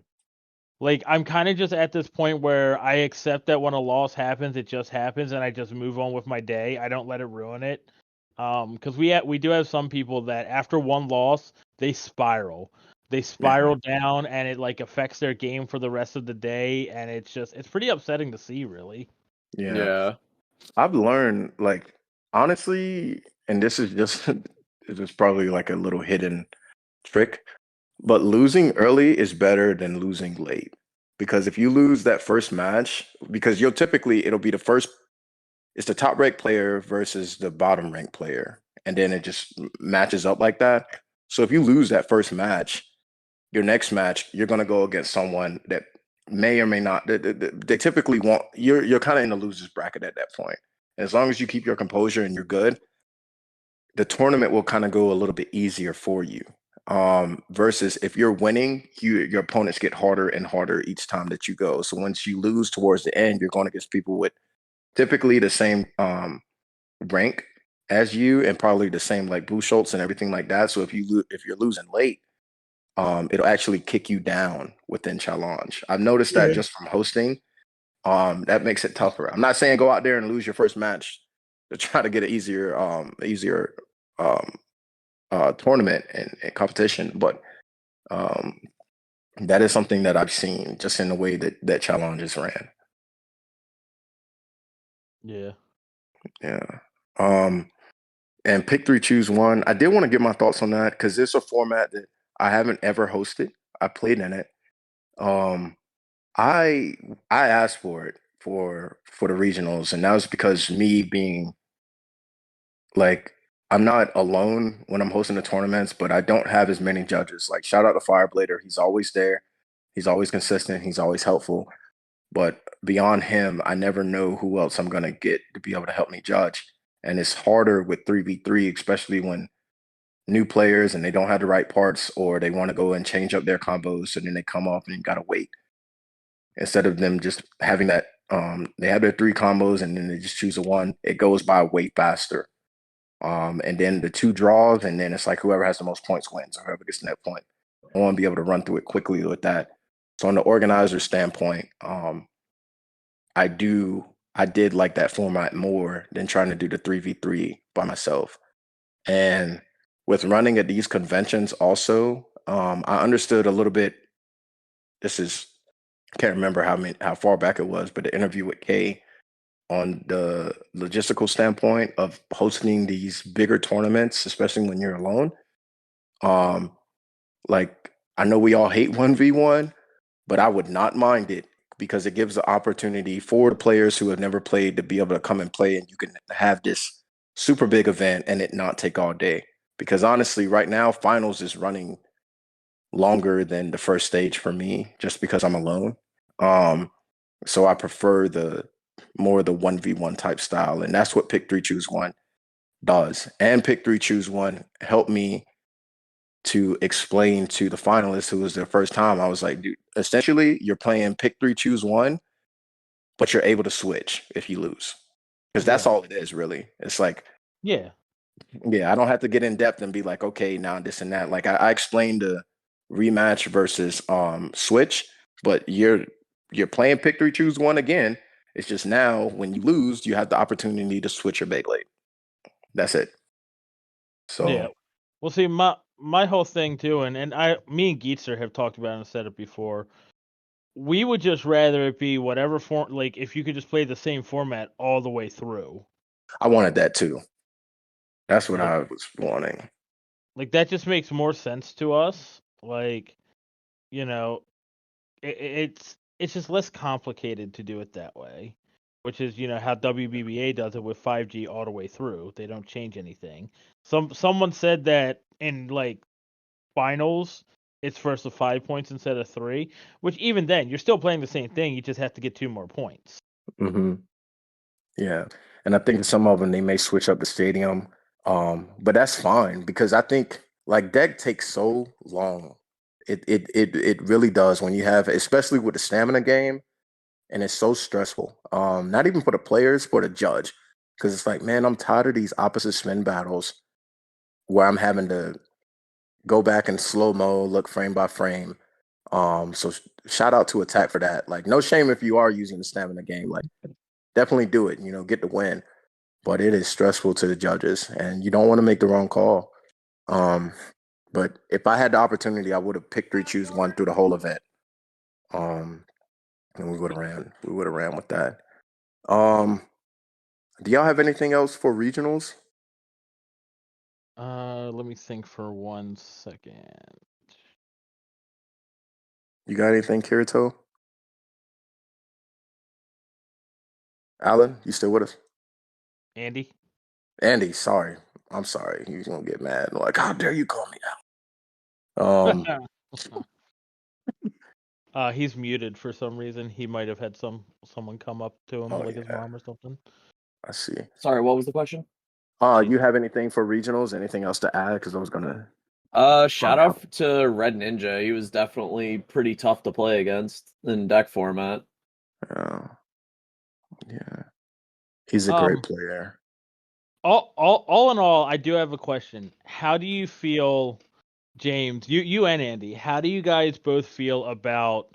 Like I'm kind of just at this point where I accept that when a loss happens, it just happens, and I just move on with my day. I don't let it ruin it. Because we do have some people that after one loss they spiral. They spiral down, and it like affects their game for the rest of the day, and it's pretty upsetting to see, really. Yeah. I've learned, like, honestly, and this is just this is probably like a little hidden trick, but losing early is better than losing late. Because if you lose that first match, because it'll be it's the top ranked player versus the bottom ranked player, and then it just matches up like that. So if you lose that first match, your next match, you're gonna go against someone that may or may not. They typically want you're kind of in the losers bracket at that point. And as long as you keep your composure and you're good, the tournament will kind of go a little bit easier for you. Versus if you're winning, your opponents get harder and harder each time that you go. So once you lose towards the end, you're going against people with typically the same rank as you and probably the same like blue Schultz and everything like that. So if you're losing late, it'll actually kick you down within challenge. I've noticed that just from hosting. That makes it tougher. I'm not saying go out there and lose your first match to try to get an easier tournament and competition, but that is something that I've seen just in the way that challenges ran. Yeah. And pick three, choose one. I did want to get my thoughts on that because it's a format that I haven't ever hosted. I played in it. Um, I I asked for it for the regionals, and that was because me being like I'm not alone when I'm hosting the tournaments, but I don't have as many judges. Like shout out to Fireblader, he's always there, he's always consistent, he's always helpful. But beyond him, I never know who else I'm gonna get to be able to help me judge. And it's harder with 3v3, especially when new players and they don't have the right parts or they want to go and change up their combos and then they come off and you gotta wait. Instead of them just having that they have their three combos and then they just choose a one, it goes by way faster. And then the two draws, and then it's like whoever has the most points wins, or whoever gets to that point. I want to be able to run through it quickly with that. So on the organizer standpoint, I did like that format more than trying to do the 3v3 by myself. And with running at these conventions also, I understood a little bit. This is I can't remember how far back it was, but the interview with Kay on the logistical standpoint of hosting these bigger tournaments, especially when you're alone. Um, like I know we all hate 1v1, but I would not mind it because it gives the opportunity for the players who have never played to be able to come and play, and you can have this super big event and it not take all day. Because honestly, right now, finals is running longer than the first stage for me just because I'm alone. So I prefer the more the 1v1 type style. And that's what pick three, choose one does. And pick three, choose one helped me to explain to the finalists who was their first time. I was like, dude, essentially you're playing pick three, choose one, but you're able to switch if you lose. Because that's all it is, really. It's like, yeah, I don't have to get in depth and be like, okay, now this and that. Like I explained the rematch versus switch, but you're playing pick three, choose one again. It's just now when you lose, you have the opportunity to switch your Beyblade. That's it. So yeah. Well, see, my whole thing too, and me and Geetzer have talked about it and said it before. We would just rather it be whatever form, like if you could just play the same format all the way through. I wanted that too. That's what Like, I was wanting. like that just makes more sense to us. Like, you know, it's just less complicated to do it that way, which is how WBBA does it with 5G all the way through. They don't change anything. Someone said that in like finals, it's first of 5 points instead of 3, which even then you're still playing the same thing. You just have to get 2 more points. Mm-hmm. Yeah, and I think some of them they may switch up the stadium, but that's fine because I think like deck takes so long. It really does when you have, especially with the stamina game, and it's so stressful. Not even for the players, for the judge, because it's like, man, I'm tired of these opposite spin battles where I'm having to go back in slow mo, look frame by frame. So shout out to Attack for that. Like, no shame if you are using the stamina game. Like, definitely do it. Get the win. But it is stressful to the judges, and you don't want to make the wrong call. But if I had the opportunity, I would have picked three, choose one through the whole event. And we would have ran. We would have ran with that. Um, do y'all have anything else for regionals? Let me think for 1 second. You got anything, Kirito? Alan, you still with us? Andy? Andy, sorry. I'm sorry. He's gonna get mad. Like, how dare you call me out? He's muted for some reason. He might have had someone come up to him, like his mom or something. I see. Sorry, what was the question? You have anything for regionals? Anything else to add? Because I was gonna. Shout out to Red Ninja. He was definitely pretty tough to play against in deck format. Yeah, he's a great player. All in all, I do have a question. How do you feel, James? You and Andy. How do you guys both feel about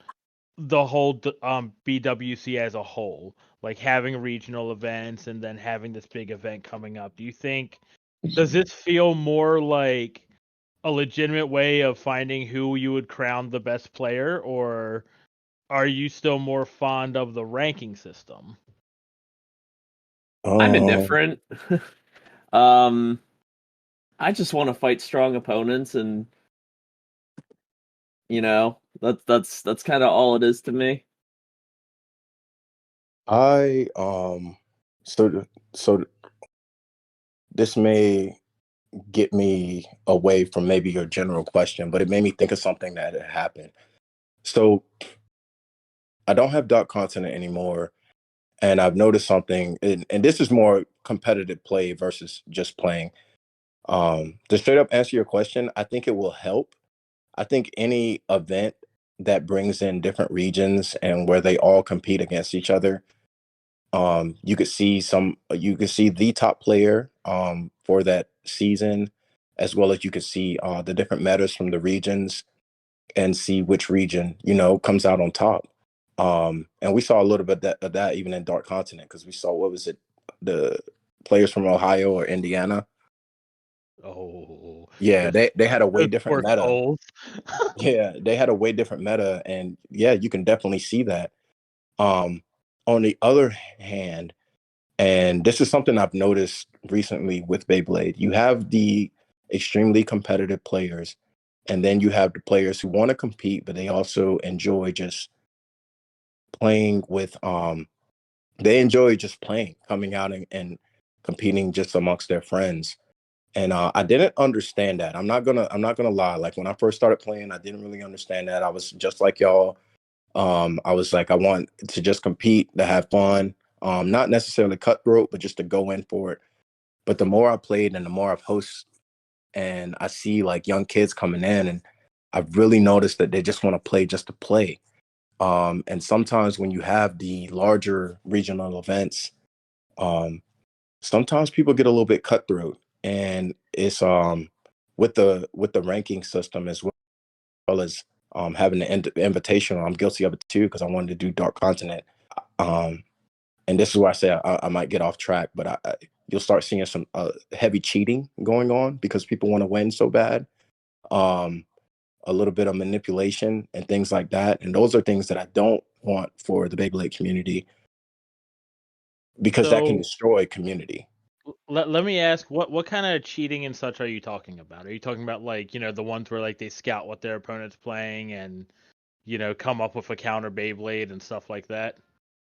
the whole BWC as a whole? Like having regional events and then having this big event coming up. Does this feel more like a legitimate way of finding who you would crown the best player, or are you still more fond of the ranking system? I'm indifferent. um, I just want to fight strong opponents, and that's kind of all it is to me. I so so this may get me away from maybe your general question, but it made me think of something that had happened. So I don't have Dark Continent anymore, and I've noticed something, and this is more competitive play versus just playing. To straight up answer your question, I think it will help. I think any event that brings in different regions and where they all compete against each other, you could see the top player for that season, as well as you could see the different metas from the regions and see which region, comes out on top. And we saw a little bit of that even in Dark Continent, because we saw, what was it, the players from Ohio or Indiana. Oh, Yeah, they had a way those different poor meta. souls. Yeah, they had a way different meta, and yeah, you can definitely see that. Um, on the other hand, and this is something I've noticed recently with Beyblade, you have the extremely competitive players, and then you have the players who want to compete, but they also enjoy just playing with they enjoy just playing, coming out and competing just amongst their friends. And I didn't understand that. I'm not gonna lie. Like, when I first started playing, I didn't really understand that. I was just like y'all. I was like, I want to just compete, to have fun. Not necessarily cutthroat, but just to go in for it. But the more I played and the more I've hosted, and I see like young kids coming in, and I've really noticed that they just want to play just to play. And sometimes when you have the larger regional events, um, sometimes people get a little bit cutthroat, and it's with the ranking system, as well as having the invitation. I'm guilty of it too, because I wanted to do Dark Continent. Um, and this is where I say I might get off track, but you'll start seeing some heavy cheating going on because people want to win so bad. Um, a little bit of manipulation and things like that, and those are things that I don't want for the Beyblade community, because that can So destroy community. let me ask, what kind of cheating and such are you talking about? Are you talking about, like, the ones where, like, they scout what their opponent's playing and come up with a counter Beyblade and stuff like that?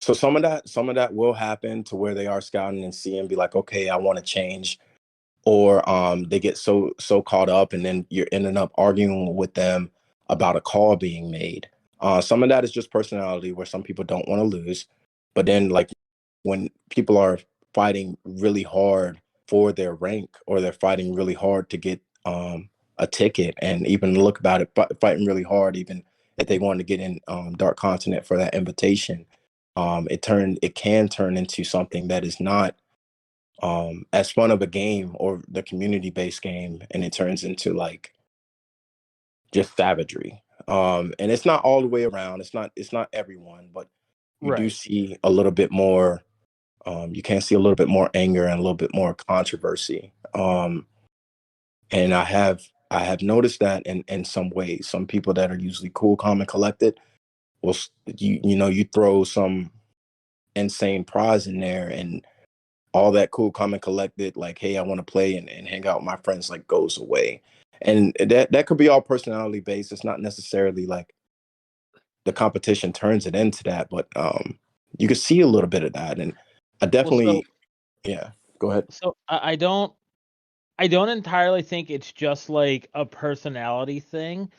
So some of that will happen, to where they are scouting and see and be like, okay, I want to change, or they get so caught up, and then you're ending up arguing with them about a call being made. Some of that is just personality, where some people don't want to lose, but then, like, when people are fighting really hard for their rank, or they're fighting really hard to get a ticket, and even look about it, fighting really hard, even if they want to get in Dark Continent for that invitation, it can turn into something that is not as fun of a game, or the community based game, and it turns into like just savagery. And it's not all the way around. It's not everyone, but you do Right. see a little bit more. You can see a little bit more anger and a little bit more controversy. And I have noticed that in some ways, some people that are usually cool, calm, and collected will you throw some insane prize in there, and all that cool, calm, and collected, like, hey, I want to play and hang out with my friends, like, goes away. And that could be all personality based. It's not necessarily like the competition turns it into that, but you can see a little bit of that. And I Well, so definitely, yeah, go ahead. so I don't entirely think it's just like a personality thing.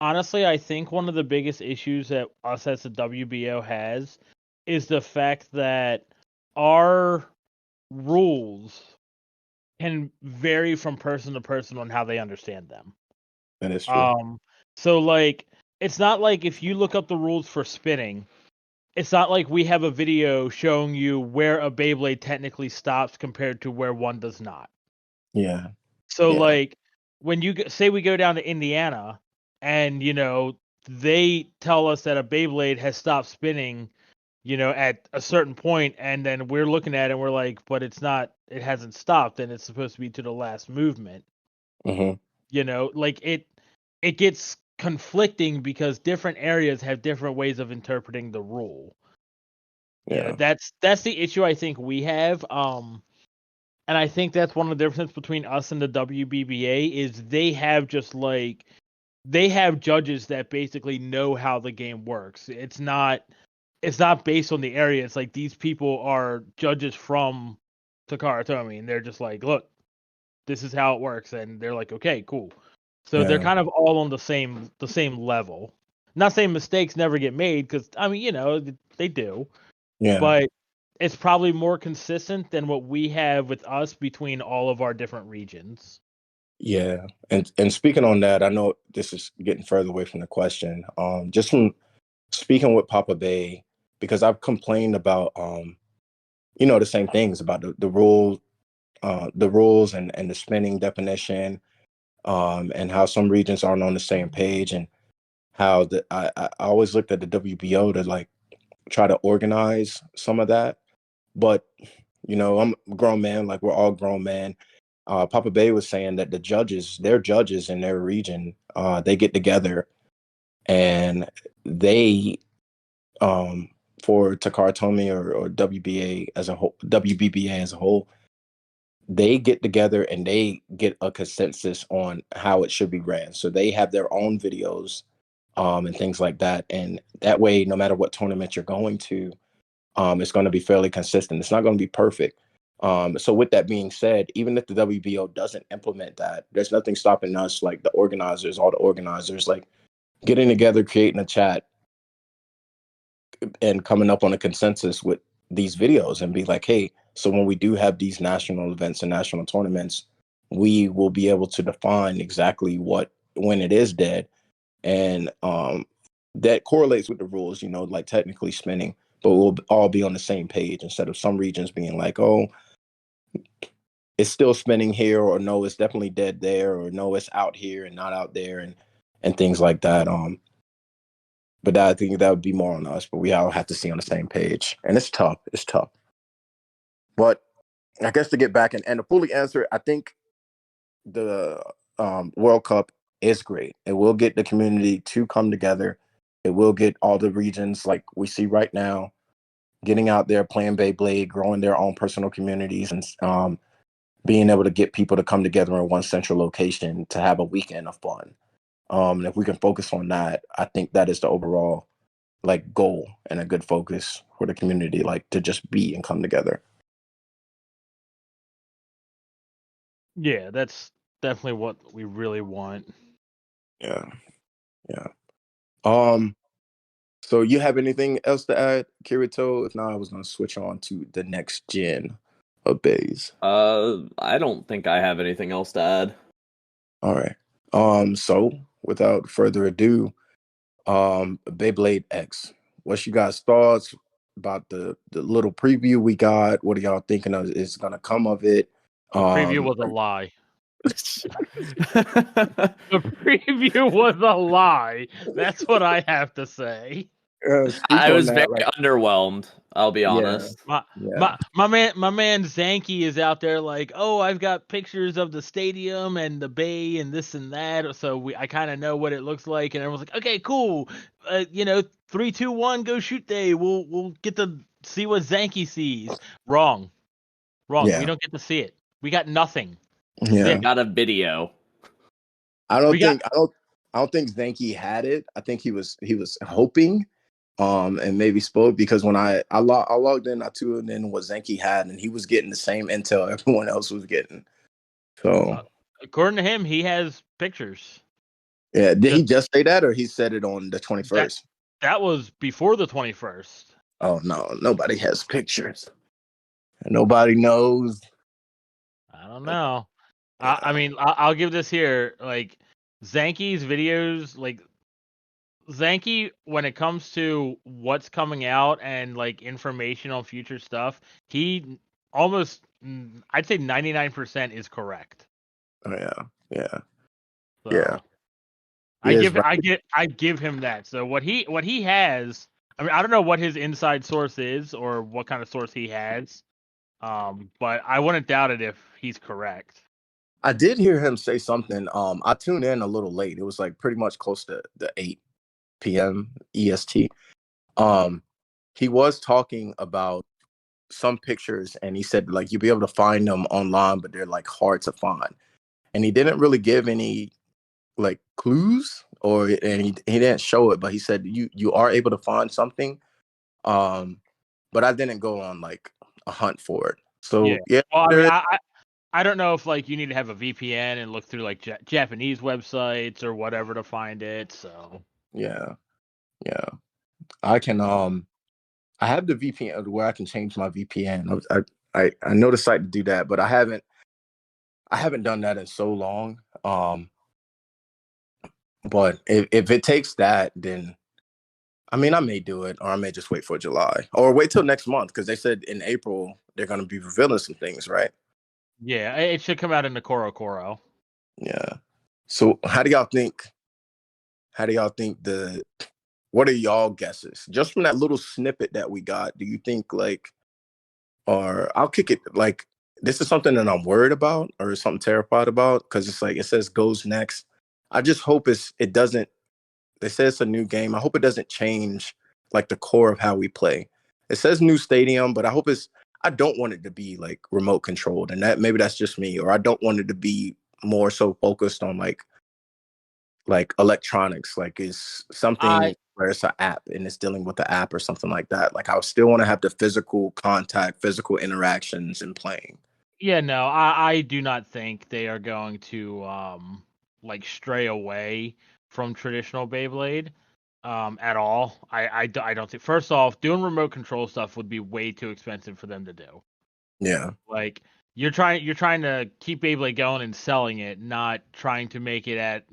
Honestly, I think one of the biggest issues that us as the WBO has is the fact that our rules can vary from person to person on how they understand them. That is true. Um, so like, it's not like if you look up the rules for spinning, it's not like we have a video showing you where a Beyblade technically stops compared to where one does not. Yeah, So yeah. like, when say we go down to Indiana and they tell us that a Beyblade has stopped spinning, at a certain point, and then we're looking at it and we're like, but it hasn't stopped, and it's supposed to be to the last movement. Hmm. Like, it gets conflicting because different areas have different ways of interpreting the rule. Yeah. That's the issue I think we have. and I think that's one of the differences between us and the WBBA is they have judges that basically know how the game works. It's not based on the area. It's like these people are judges from Takara Tomy, and they're just like, look, this is how it works, and they're like, okay, cool. So they're kind of all on the same level. Not saying mistakes never get made, because I mean, they do. Yeah. But it's probably more consistent than what we have with us between all of our different regions. Yeah. And speaking on that, I know this is getting further away from the question. Just from speaking with Papa Bay, because I've complained about the same things about the rules and the spinning definition, and how some regions aren't on the same page, and how I always looked at the WBO to like try to organize some of that. But I'm a grown man, like we're all grown men. Papa Bay was saying that their judges in their region, they get together and they, for Takara Tomy or WBBA as a whole, they get together and they get a consensus on how it should be ran. So they have their own videos, and things like that. And that way, no matter what tournament you're going to, it's going to be fairly consistent. It's not going to be perfect. So with that being said, even if the WBO doesn't implement that, there's nothing stopping us, like all the organizers, like getting together, creating a chat, and coming up on a consensus with these videos and be like, hey, so when we do have these national events and national tournaments, we will be able to define exactly when it is dead. And that correlates with the rules, like technically spinning, but we'll all be on the same page instead of some regions being like, oh, it's still spinning here, or no, it's definitely dead there, or no, it's out here and not out there, and things like that. But I think that would be more on us, but we all have to see on the same page. And it's tough. It's tough. But I guess to get back and to fully answer, I think the World Cup is great. It will get the community to come together. It will get all the regions like we see right now getting out there, playing Beyblade, growing their own personal communities, and being able to get people to come together in one central location to have a weekend of fun. And if we can focus on that, I think that is the overall like goal and a good focus for the community, like to just be and come together. Yeah, that's definitely what we really want. Yeah. So you have anything else to add, Kirito? If not, I was going to switch on to the next gen of Bays. I don't think I have anything else to add. All right. So without further ado, BeybladeX. What's you guys' thoughts about the little preview we got? What are y'all thinking of is going to come of it? The preview was a lie. The preview was a lie. That's what I have to say. I was very underwhelmed. I'll be honest. My man Zanky is out there like, oh, I've got pictures of the stadium and the bay and this and that, so I kind of know what it looks like, and everyone's like, okay, cool. 3, 2, 1, go shoot day. We'll get to see what Zanky sees. Wrong. Yeah. We don't get to see it. We got nothing. Yeah. Got a video. I don't think Zanky had it. I think he was hoping, and maybe spoke, because when I logged in, I tuned in what Zanky had, and he was getting the same intel everyone else was getting. So according to him, he has pictures. Yeah, did he just say that, or he said it on the 21st? That was before the 21st. Oh no, nobody has pictures. Nobody knows. I don't know. I mean, I'll give this here. Like Zanky's videos, like Zanky, when it comes to what's coming out and like information on future stuff, he almost, I'd say 99% is correct. Oh yeah. So, Yeah. I give him that. So what he has, I mean, I don't know what his inside source is or what kind of source he has. But I wouldn't doubt it if he's correct. I did hear him say something. I tuned in a little late. It was like pretty much close to the 8 p.m. EST. He was talking about some pictures, and he said like you'll be able to find them online, but they're like hard to find. And he didn't really give any like clues, and he didn't show it, but he said you are able to find something. But I didn't go on like a hunt for it. So yeah, well, I mean, I don't know if like you need to have a VPN and look through like Japanese websites or whatever to find it. So yeah, I can I have the VPN where I can change my VPN. I know the site to do that, but I haven't done that in so long. But if it takes that, then I mean, I may do it, or I may just wait for July, or wait till next month, because they said in April they're going to be revealing some things, right? yeah, it should come out in the Koro. Yeah. So how do y'all think? What are y'all guesses? Just from that little snippet that we got, do you think like, or I'll kick it like this is something that I'm worried about or something terrified about because it's like it says goes next. I just hope it doesn't. They say it's a new game. I hope it doesn't change like the core of how we play. It says new stadium, but I don't want it to be like remote controlled, and that maybe that's just me, or I don't want it to be more so focused on like electronics, like is something where it's an app and it's dealing with the app or something like that. Like I still want to have the physical contact, physical interactions in playing. Yeah, no, I do not think they are going to like stray away from traditional Beyblade at all. I don't think. First off, doing remote control stuff would be way too expensive for them to do. Yeah. Like you're trying to keep Beyblade going and selling it, not trying to make it at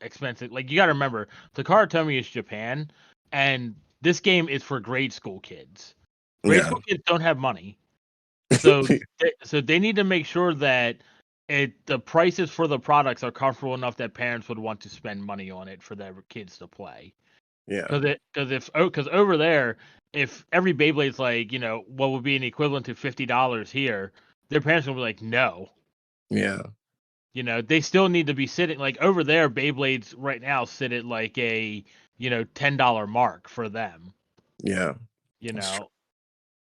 expensive. Like you got to remember, Takara Tomy is Japan, and this game is for grade school kids. Grade school kids don't have money. So they need to make sure that the prices for the products are comfortable enough that parents would want to spend money on it for their kids to play. Yeah. Because over there, if every Beyblade's like what would be an equivalent to $50 here, their parents will be like no. Yeah. They still need to be sitting like over there. Beyblades right now sit at like a $10 mark for them. Yeah.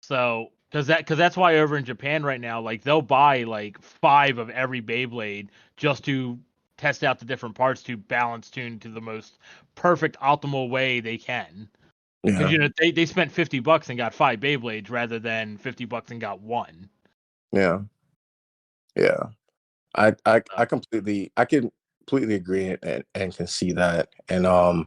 So, because that's why over in Japan right now, like they'll buy like 5 of every Beyblade just to test out the different parts to balance tune to the most perfect optimal way they can. Because they spent $50 and got 5 Beyblades rather than $50 and got 1. Yeah. Yeah. I can completely agree and can see that. And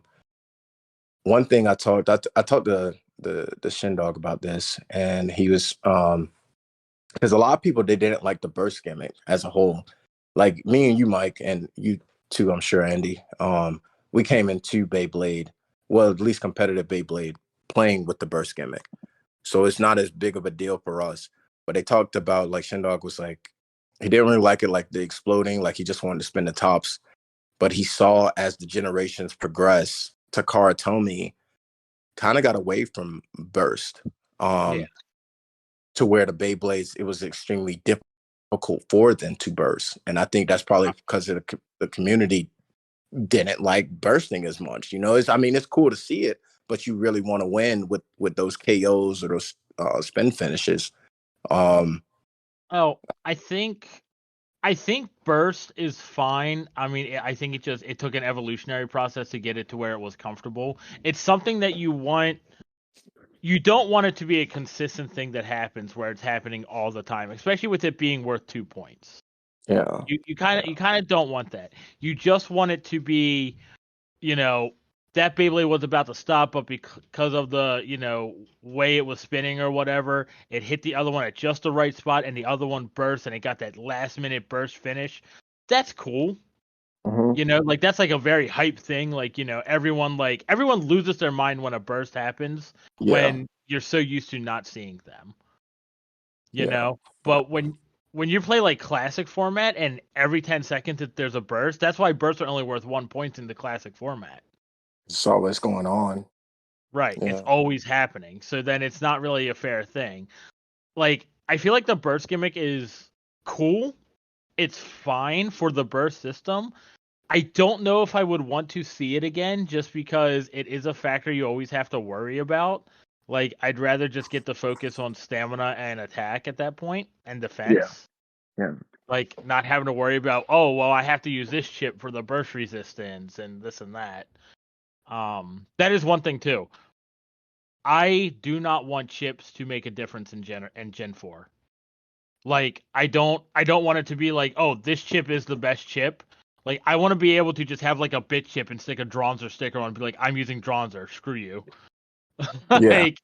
one thing I talked to the Shin Dog about this, and he was because a lot of people they didn't like the burst gimmick as a whole. Like me and you, Mike, and you too, I'm sure, Andy. We came into Beyblade, well, at least competitive Beyblade, playing with the burst gimmick. So it's not as big of a deal for us. But they talked about like Shin Dog was like he didn't really like it, like the exploding, like he just wanted to spin the tops. But he saw as the generations progress, Takara Tomy kind of got away from burst. To where the Beyblades, it was extremely difficult for them to burst. And I think that's probably because of the community didn't like bursting as much. It's cool to see it, but you really want to win with those KOs or those spin finishes. I think burst is fine. I mean, I think it took an evolutionary process to get it to where it was comfortable. It's something that you want. You don't want it to be a consistent thing that happens where it's happening all the time, especially with it being worth 2 points. Yeah. You kind of don't want that. You just want it to be, that Beyblade was about to stop, but because of the, way it was spinning or whatever, it hit the other one at just the right spot and the other one burst and it got that last minute burst finish. That's cool. Mm-hmm. Like that's like a very hype thing. Like, everyone loses their mind when a burst happens when you're so used to not seeing them. But when you play like classic format and every 10 seconds there's a burst, that's why bursts are only worth 1 point in the classic format. It's always going on. Right. Yeah. It's always happening. So then it's not really a fair thing. Like, I feel like the burst gimmick is cool. It's fine for the burst system. I don't know if I would want to see it again just because it is a factor you always have to worry about. Like, I'd rather just get the focus on stamina and attack at that point, and Yeah. defense. Yeah. Like, not having to worry about, oh, well, I have to use this chip for the burst resistance and this and that. That is one thing too. I do not want chips to make a difference in Gen 4. Like, I don't want it to be like, oh, this chip is the best chip. Like, I want to be able to just have like a bit chip and stick a Dronzer sticker on and be like, I'm using Dronzer, screw you. Yeah. Like,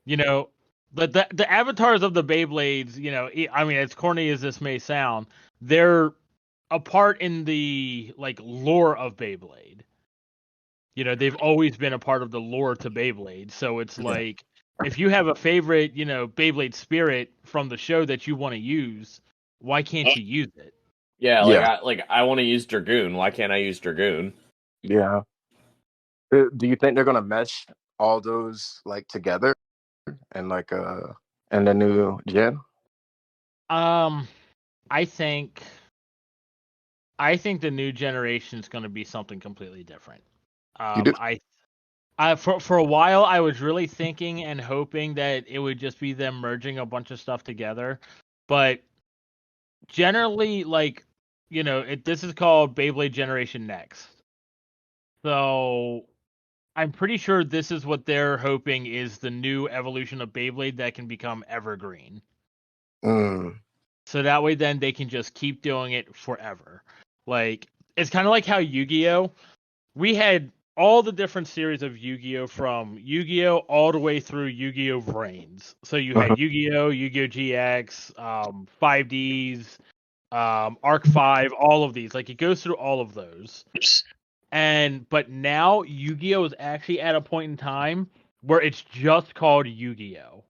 you know, the avatars of the Beyblades, you know, I mean, as corny as this may sound, they're a part in the like lore of Beyblade. You know, they've always been a part of the lore to Beyblade. So it's like, if you have a favorite, you know, Beyblade spirit from the show that you want to use, why can't you use it? Yeah, Yeah. I want to use Dragoon. Why can't I use Dragoon? Yeah. Do you think they're gonna mesh all those like together and like and the new gen? I think the new generation is going to be something completely different. You do? For a while, I was really thinking and hoping that it would just be them merging a bunch of stuff together, but generally, like, you know, this is called Beyblade Generation Next, so I'm pretty sure this is what they're hoping is the new evolution of Beyblade that can become evergreen. Mm. So that way, then they can just keep doing it forever. Like, it's kind of like how Yu-Gi-Oh! We had all the different series of Yu-Gi-Oh! From Yu-Gi-Oh! All the way through Yu-Gi-Oh! Reigns. So you had Yu-Gi-Oh!, Yu-Gi-Oh! GX, 5Ds, Arc 5, all of these. Like, it goes through all of those. But now Yu-Gi-Oh! Is actually at a point in time where it's just called Yu-Gi-Oh!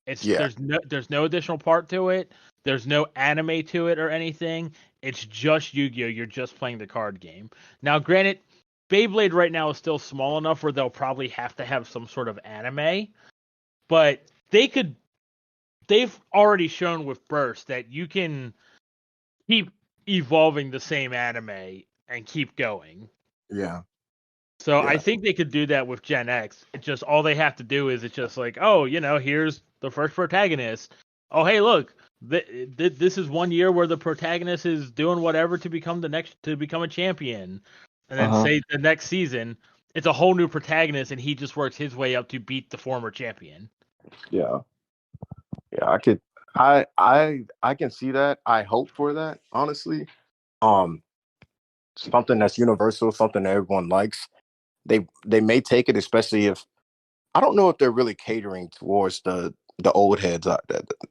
There's no additional part to it. There's no anime to it or anything. It's just Yu-Gi-Oh! You're just playing the card game. Now, granted, Beyblade right now is still small enough where they'll probably have to have some sort of anime, but they've already shown with Burst that you can keep evolving the same anime and keep going. Yeah. So I think they could do that with Gen X. It's just all they have to do is it's just like, oh, you know, here's the first protagonist. Oh, hey, look, this is 1 year where the protagonist is doing whatever to become a champion, and then say the next season it's a whole new protagonist and he just works his way up to beat the former champion. Yeah. Yeah, I can see that. I hope for that, honestly. Something that's universal, something that everyone likes. They may take it, especially if I don't know if they're really catering towards the old heads.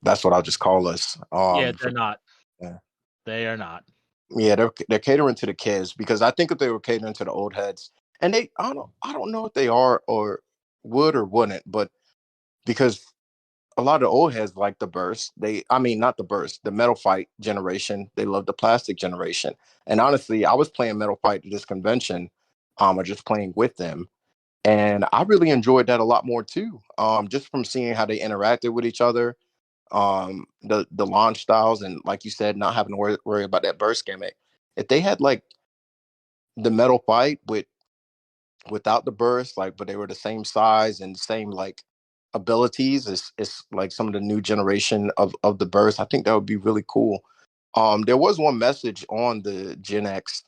That's what I'll just call us. Yeah, they're not. Yeah. They are not. Yeah, they're catering to the kids because I think if they were catering to the old heads, and I don't know if they are or would or wouldn't, but because a lot of the old heads like the burst. I mean, not the burst, the metal fight generation. They love the plastic generation. And honestly, I was playing metal fight at this convention, or just playing with them, and I really enjoyed that a lot more too. Just from seeing how they interacted with each other, the launch styles, and like you said, not having to worry about that burst gimmick. If they had like the metal fight without the burst, like, but they were the same size and same like abilities. It's like some of the new generation of the burst. I think that would be really cool. There was one message on the Gen X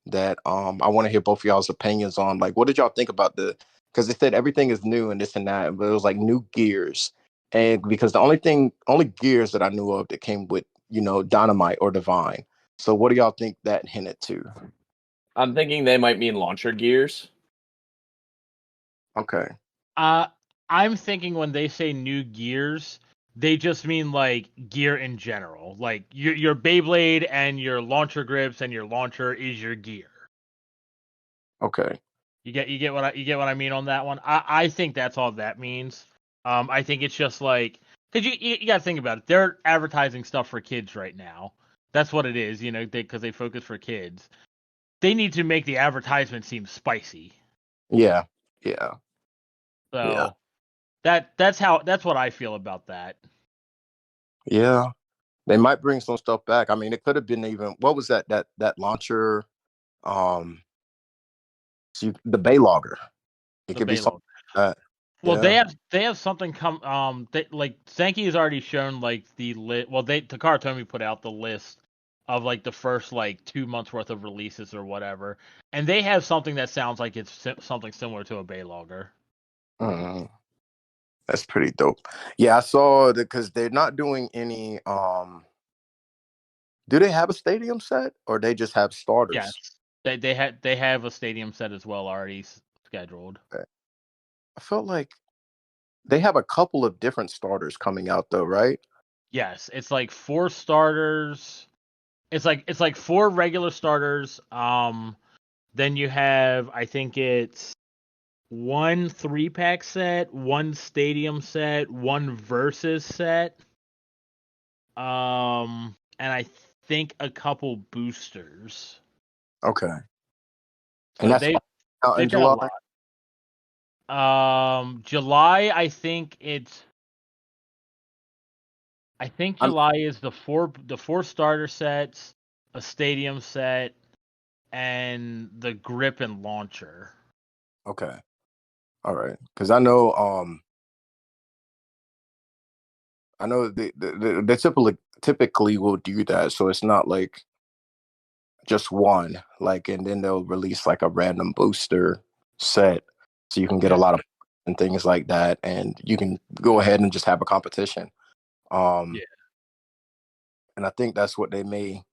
that I want to hear both of y'all's opinions on. Like, what did y'all think about because it said everything is new and this and that, but it was like new gears. And because the only gears that I knew of that came with, Dynamite or Divine. So what do y'all think that hinted to? I'm thinking they might mean launcher gears. Okay. I'm thinking when they say new gears, they just mean like gear in general. Like your Beyblade and your launcher grips and your launcher is your gear. Okay. You get what I mean on that one. I think that's all that means. I think it's just like because you got to think about it. They're advertising stuff for kids right now. That's what it is, you know, because they focus for kids. They need to make the advertisement seem spicy. Yeah. Yeah. So that's what I feel about that. Yeah. They might bring some stuff back. I mean, it could have been even what was that launcher? The Baylogger. It could be something like that. Well, Yeah. they have something like Sankey has already shown like the list. Well, Takara Tomy put out the list of like the first like 2 months worth of releases or whatever, and they have something that sounds like it's something similar to a Baylogger. Mm, that's pretty dope. Yeah, I saw that because they're not doing any. Do they have a stadium set or they just have Yes, starters? they have a stadium set as well already scheduled. Okay. I felt like they have a couple of different starters coming out though, right? Yes, it's like 4 starters. It's like 4 regular starters. Then you have, I think it's 1 3-pack set, 1 stadium set, 1 versus set, and I think a couple boosters. Okay. And So that's out in they've got a July. lot. July, I think I'm July is the four starter sets, a stadium set, and the grip and launcher. okay. All right. Because I know they typically will do that, so it's not like just one, like, and then they'll release like a random booster set, so you can get a Yeah. lot of and things like that, and you can go ahead and just have a competition. Yeah. Um, and I think that's what they may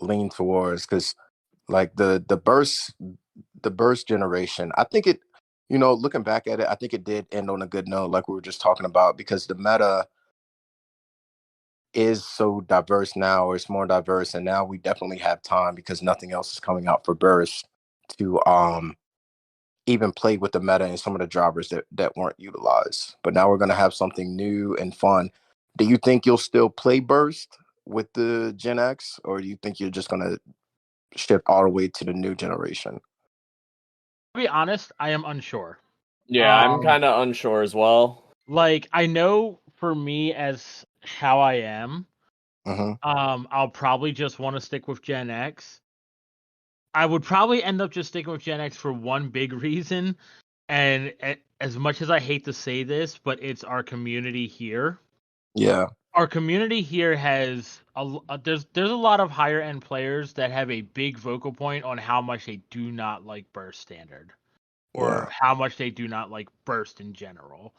lean towards, because like the burst generation, I think it, looking back at it, I think it did end on a good note, like we were just talking about, because the meta is so diverse now, or it's more diverse, and now we definitely have time because nothing else is coming out for burst to even play with the meta and some of the drivers that weren't utilized. But now we're gonna have something new and fun. Do you think you'll still play burst with the Gen X, or do you think you're just gonna shift all the way to the new generation? To be honest, I am unsure. Yeah, I'm Um, kind of unsure as well. like I know for me as how I am, Mm-hmm. I'll probably just want to stick with Gen X. I would probably end up just sticking with Gen X for one big reason, and as much as I hate to say this, but it's our community here. Yeah. Our community here has there's a lot of higher end players that have a big vocal point on how much they do not like burst standard, Yeah. or how much they do not like burst in general.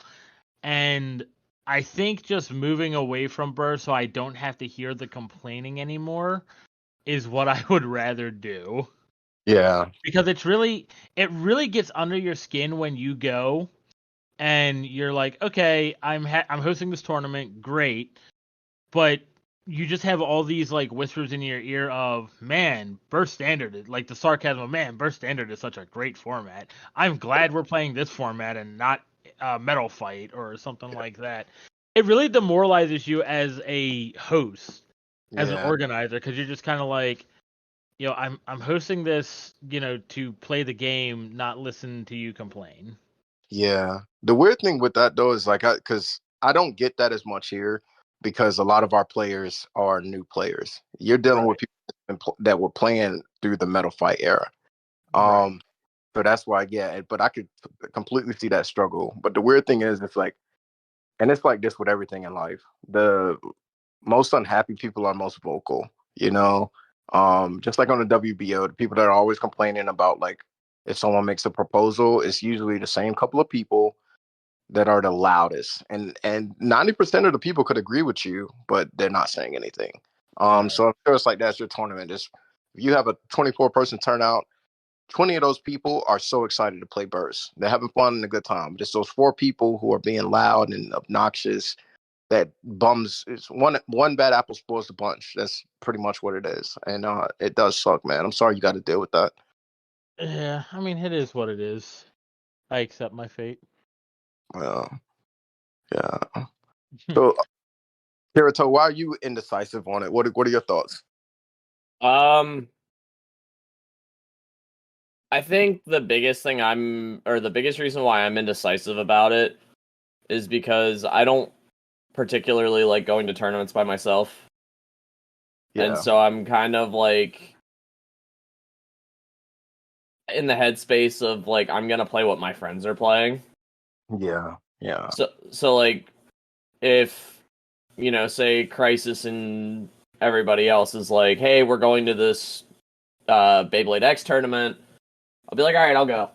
And I think just moving away from burst so I don't have to hear the complaining anymore is what I would rather do. Yeah. Because it really gets under your skin when you go and you're like, okay, I'm hosting this tournament, great, but you just have all these like whispers in your ear of, man, burst standard is like the sarcasm of, man, burst standard is such a great format. I'm glad we're playing this format and not metal fight or something like that. It really demoralizes you as a host, as an Yeah. organizer, because you're just kind of like, I'm hosting this, to play the game, not listen to you complain. Yeah. The weird thing with that though is like, because I don't get that as much here because a lot of our players are new players. You're dealing Right. with people that were playing through the Metal Fight era. Right. So that's why, yeah. But I could completely see that struggle. But the weird thing is, it's like, and it's like this with everything in life. The most unhappy people are most vocal. You know, just like on the WBO, the people that are always complaining about like if someone makes a proposal, it's usually the same couple of people that are the loudest, and 90% of the people could agree with you, but they're not saying anything. Right. So I'm sure it's like that's your tournament. If you have a 24-person turnout, 20 of those people are so excited to play burst. They're having fun and a good time. Just those 4 people who are being loud and obnoxious that bums. It's one bad apple spoils the bunch. That's pretty much what it is, and it does suck, man. I'm sorry you got to deal with that. Yeah, I mean, it is what it is. I accept my fate. Well, yeah. So, Kirito, why are you indecisive on it? What are your thoughts? Um, I think the biggest the biggest reason why I'm indecisive about it is because I don't particularly like going to tournaments by myself. And Yeah. so I'm kind of like in the headspace of like I'm gonna play what my friends are playing. Yeah. So like if say Crisis and everybody else is like, hey, we're going to this BeybladeX tournament, I'll be like, all right, I'll go.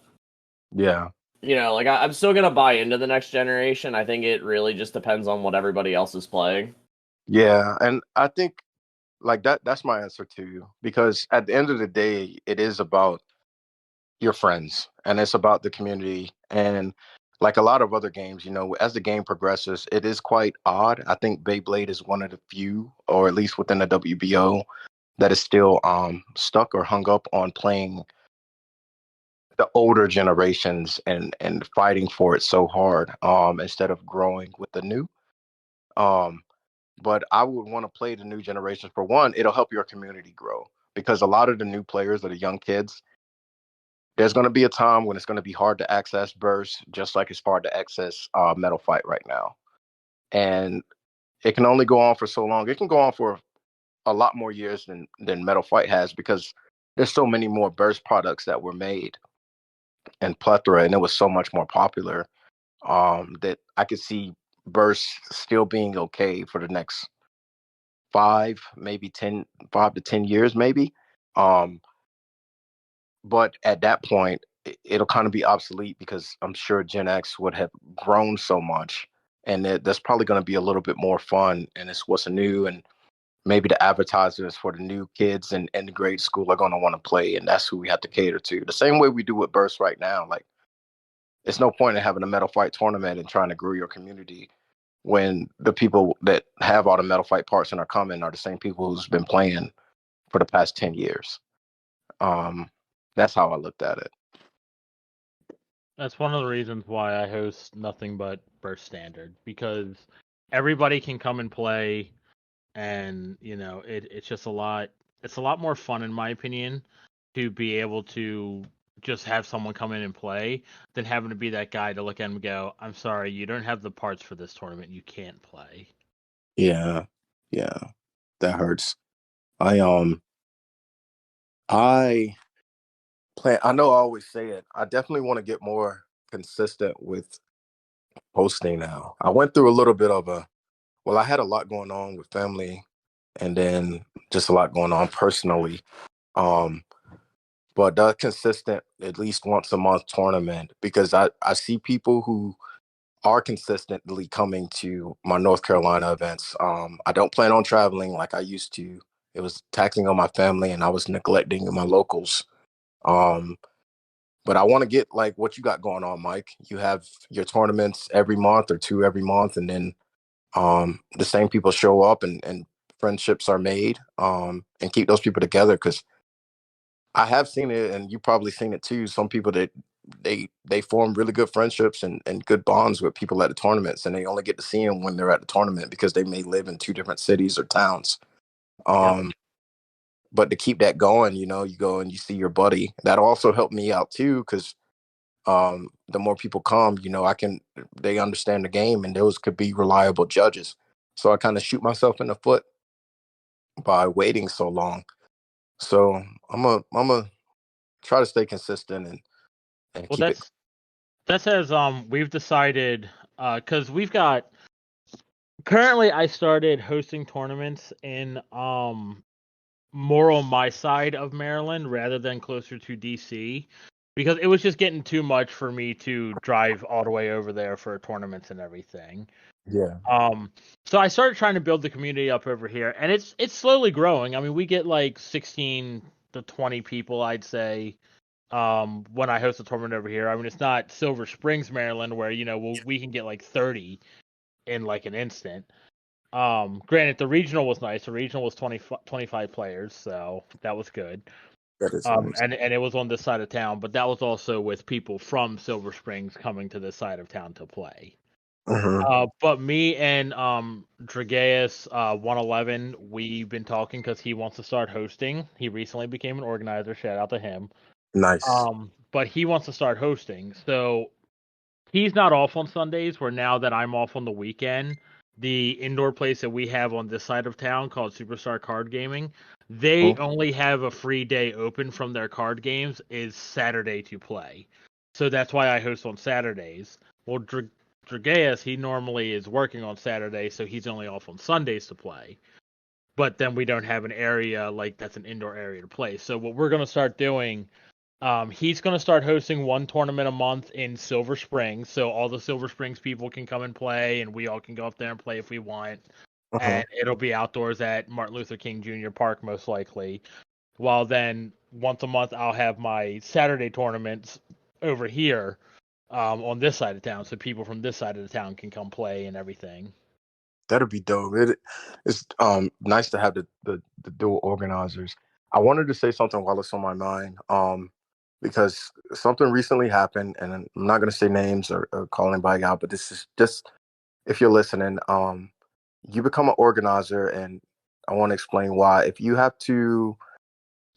Yeah. Like I'm still gonna buy into the next generation. I think it really just depends on what everybody else is playing. Yeah, and I think like that's my answer to you, because at the end of the day, it is about your friends and it's about the community. And like a lot of other games, as the game progresses, it is quite odd. I think Beyblade is one of the few, or at least within the WBO, that is still stuck or hung up on playing the older generations and fighting for it so hard, instead of growing with the new. Um, but I would want to play the new generations. For one, it'll help your community grow, because a lot of the new players, or the young kids, there's going to be a time when it's going to be hard to access burst, just like it's hard to access Metal Fight right now. And it can only go on for so long. It can go on for a lot more years than Metal Fight has, because there's so many more burst products that were made and plethora, and it was so much more popular, that I could see burst still being okay for the next 5 to 10 years, maybe. Um, but at that point, it'll kind of be obsolete, because I'm sure Gen X would have grown so much, and that's probably going to be a little bit more fun, and it's what's new, and maybe the advertisers for the new kids and the grade school are going to want to play, and that's who we have to cater to. The same way we do with Burst right now. Like, it's no point in having a Metal Fight tournament and trying to grow your community when the people that have all the Metal Fight parts and are coming are the same people who's been playing for the past 10 years. Um, that's how I looked at it. That's one of the reasons why I host nothing but Burst Standard, because everybody can come and play, and it's just a lot. It's a lot more fun, in my opinion, to be able to just have someone come in and play than having to be that guy to look at him and go, "I'm sorry, you don't have the parts for this tournament. You can't play." Yeah, that hurts. I plan. I know I always say it. I definitely want to get more consistent with hosting now. I went through a little bit of I had a lot going on with family, and then just a lot going on personally. Um, but the consistent, at least once a month tournament, because I see people who are consistently coming to my North Carolina events. I don't plan on traveling like I used to. It was taxing on my family, and I was neglecting my locals. Um, but I want to get like what you got going on, Mike. You have your tournaments every month or two every month, and then the same people show up, and friendships are made, and keep those people together. Because I have seen it, and you probably seen it too. Some people that they form really good friendships and good bonds with people at the tournaments, and they only get to see them when they're at the tournament, because they may live in two different cities or towns. Yep. But to keep that going, you go and you see your buddy. That also helped me out too, because the more people come, they understand the game, and those could be reliable judges. So I kind of shoot myself in the foot by waiting so long. So I'm a try to stay consistent and Well, keep it. that's as we've decided, because we've got currently I started hosting tournaments in more on my side of Maryland rather than closer to DC, because it was just getting too much for me to drive all the way over there for tournaments and everything. Yeah. So I started trying to build the community up over here, and it's slowly growing. I mean, we get like 16 to 20 people, I'd say, when I host a tournament over here. I mean, it's not Silver Springs, Maryland, where we can get like 30 in like an instant. Granted, the regional was nice. The regional was 25 players, so that was good. That is nice. And it was on this side of town, but that was also with people from Silver Springs coming to this side of town to play. Mm-hmm. But me and Drageus 111, we've been talking because he wants to start hosting. He recently became an organizer. Shout out to him. Nice. But he wants to start hosting. So he's not off on Sundays, where now that I'm off on the weekend, the indoor place that we have on this side of town called Superstar Card Gaming, they Mm-hmm. only have a free day open from their card games is Saturday to play. So that's why I host on Saturdays. Well, Drageas, he normally is working on Saturday, so he's only off on Sundays to play. But then we don't have an area like that's an indoor area to play. So what we're gonna start doing, he's gonna start hosting one tournament a month in Silver Springs, so all the Silver Springs people can come and play, and we all can go up there and play if we want. And it'll be outdoors at Martin Luther King Jr. Park most likely. While then once a month I'll have my Saturday tournaments over here on this side of town, so people from this side of the town can come play and everything. That'd be dope. It's nice to have the dual organizers. I wanted to say something while it's on my mind, because something recently happened, and I'm not going to say names or call anybody out, but this is just, if you're listening, you become an organizer, and I want to explain why. If you have to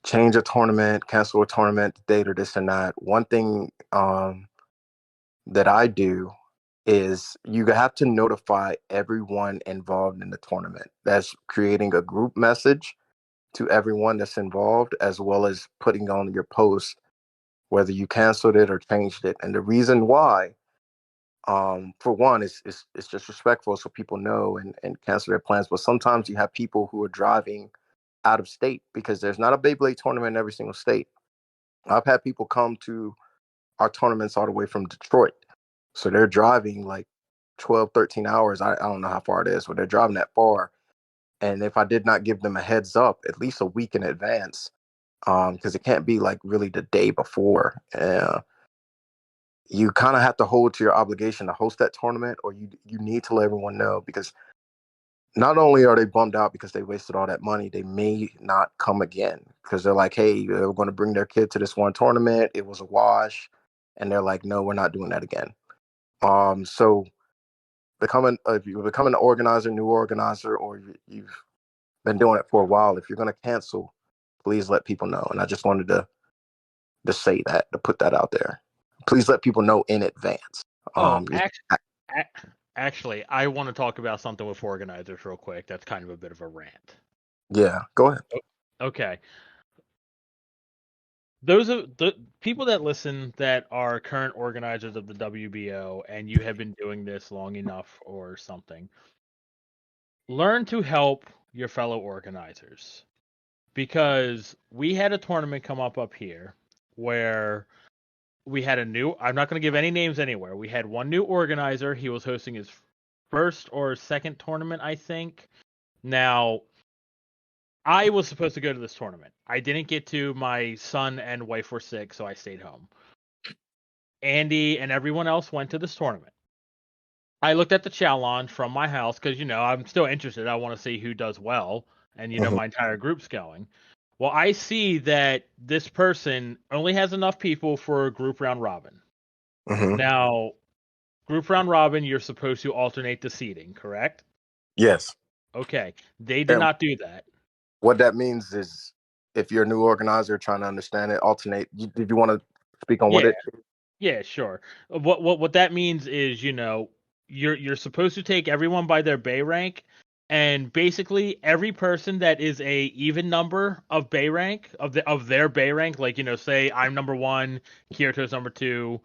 change a tournament, cancel a tournament, date or this and that, one thing that I do is you have to notify everyone involved in the tournament. That's creating a group message to everyone that's involved, as well as putting on your post whether you canceled it or changed it. And the reason why, for one, it's just respectful so people know and cancel their plans. But sometimes you have people who are driving out of state because there's not a Beyblade tournament in every single state. I've had people come to our tournaments all the way from Detroit. So they're driving like 12, 13 hours. I don't know how far it is, but they're driving that far. And if I did not give them a heads up, at least a week in advance, because it can't be like really the day before, you kind of have to hold to your obligation to host that tournament, or you need to let everyone know, because not only are they bummed out because they wasted all that money, they may not come again because they're like, hey, they're going to bring their kid to this one tournament. It was a wash. And they're like, no, we're not doing that again. So if you're becoming an organizer, new organizer, or you've been doing it for a while, if you're going to cancel, please let people know. And I just wanted to say that, to put that out there. Please let people know in advance. Actually, I want to talk about something with organizers real quick. That's kind of a bit of a rant. Yeah, go ahead. Okay. Those are the people that listen that are current organizers of the WBO, and you have been doing this long enough or something. Learn to help your fellow organizers, because we had a tournament come up here where we had I'm not going to give any names anywhere. We had one new organizer. He was hosting his first or second tournament, I think. Now, I was supposed to go to this tournament. I didn't get to. My son and wife were sick, so I stayed home. Andy and everyone else went to this tournament. I looked at the challenge from my house because, I'm still interested. I want to see who does well. And, my entire group's going. Well, I see that this person only has enough people for a group round robin. Now, group round robin, you're supposed to alternate the seating, correct? Yes. Okay. They did not do that. What that means is, if you're a new organizer trying to understand it, alternate. Did you want to speak on what it? Yeah, sure. What that means is, you're supposed to take everyone by their bay rank, and basically every person that is a even number of bay rank of their bay rank, like, say I'm number 1, Kirito's number 2,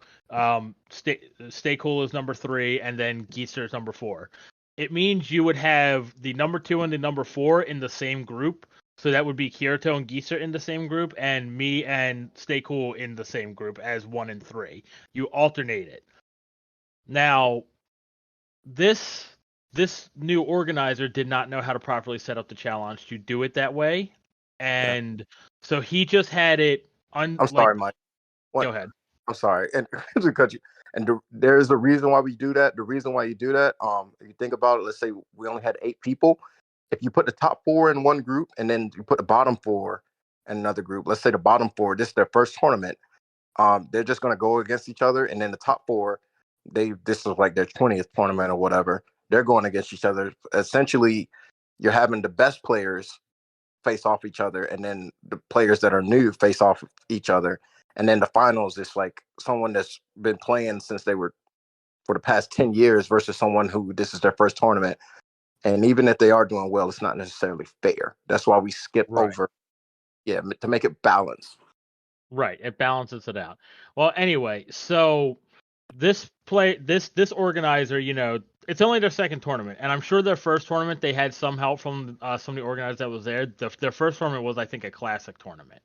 Stay Cool is number 3, and then Geezer is number 4. It means you would have the number 2 and the number 4 in the same group. So that would be Kirito and Geezer in the same group, and me and Stay Cool in the same group as 1 and 3. You alternate it. Now, this new organizer did not know how to properly set up the challenge to do it that way, and so he just had it. I'm sorry, Mike. Go ahead. I'm sorry, and to cut you. And there is a reason why we do that. The reason why you do that, if you think about it, let's say we only had 8 people. If you put the top 4 in one group and then you put the bottom 4 in another group, let's say the bottom 4, this is their first tournament, they're just going to go against each other. And then the top 4, this is like their 20th tournament or whatever. They're going against each other. Essentially, you're having the best players face off each other, and then the players that are new face off each other. And then the finals is like someone that's been playing since they were for the past 10 years versus someone who this is their first tournament. And even if they are doing well, it's not necessarily fair. That's why we skip over, to make it balanced. Right, it balances it out. Well, anyway, so this organizer, it's only their second tournament, and I'm sure their first tournament they had some help from some of the organizers that was there. Their first tournament was, I think, a classic tournament.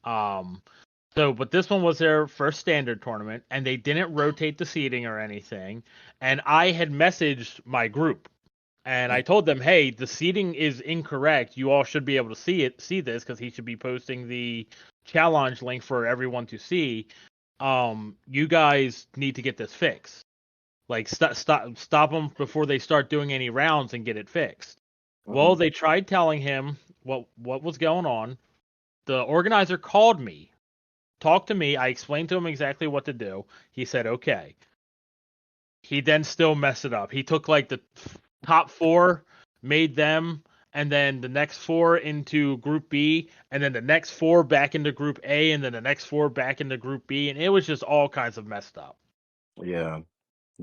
But this one was their first standard tournament, and they didn't rotate the seating or anything. And I had messaged my group, and I told them, "Hey, the seating is incorrect. You all should be able to see this, because he should be posting the challenge link for everyone to see. You guys need to get this fixed. Like, stop them before they start doing any rounds and get it fixed." Well, they tried telling him what was going on. The organizer called me, talked to me. I explained to him exactly what to do. He said, okay. He then still messed it up. He took like the top 4, made them, and then the next 4 into Group B, and then the next 4 back into Group A, and then the next 4 back into Group B, and it was just all kinds of messed up. Yeah.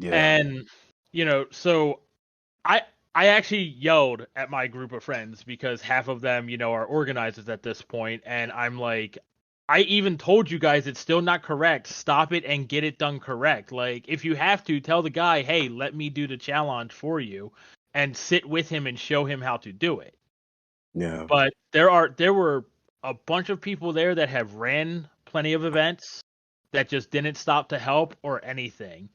And, so I actually yelled at my group of friends, because half of them, are organizers at this point, and I'm like, I even told you guys it's still not correct. Stop it and get it done correct. Like, if you have to, tell the guy, hey, let me do the challenge for you, and sit with him and show him how to do it. Yeah. But there were a bunch of people there that have ran plenty of events that just didn't stop to help or anything.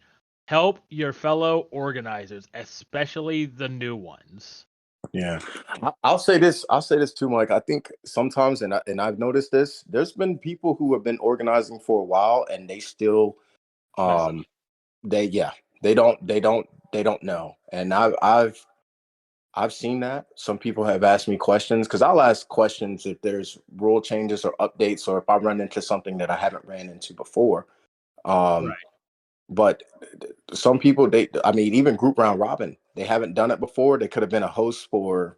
Help your fellow organizers, especially the new ones. Yeah, I'll say this too, Mike. I think sometimes, and I've noticed this. There's been people who have been organizing for a while, and they still, they don't know. And I've seen that. Some people have asked me questions, because I'll ask questions if there's rule changes or updates, or if I run into something that I haven't ran into before. Right. But some people, even group round robin, they haven't done it before. They could have been a host for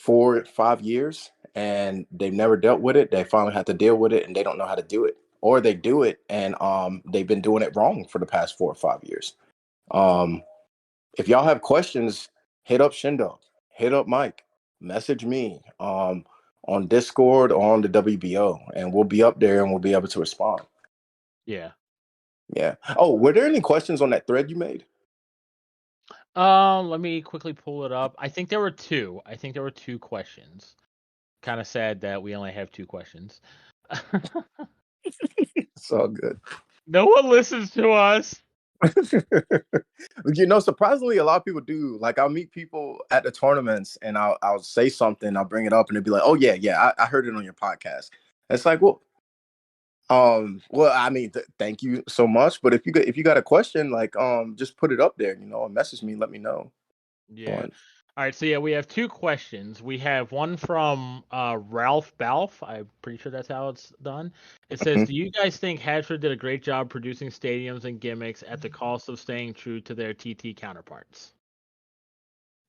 4 or 5 years, and they've never dealt with it. They finally had to deal with it, and they don't know how to do it, or they do it and they've been doing it wrong for the past 4 or 5 years. If y'all have questions, hit up Shindo, hit up Mike, message me on Discord or on the WBO, and we'll be up there and we'll be able to respond. Yeah. Oh, were there any questions on that thread you made? Let me quickly pull it up. I think there were 2. Questions. Kind of sad that we only have 2 questions. It's all good. No one listens to us. Surprisingly, a lot of people do. Like, I'll meet people at the tournaments, and I'll say something, I'll bring it up, and they'll be like, "Oh yeah, I heard it on your podcast." It's like, well, thank you so much. But if you got a question, like, just put it up there, and message me, let me know. Yeah. All right, so we have 2 questions. We have one from Ralph Balf. I'm pretty sure that's how it's done. It says, do you guys think Hatcher did a great job producing stadiums and gimmicks at the cost of staying true to their TT counterparts?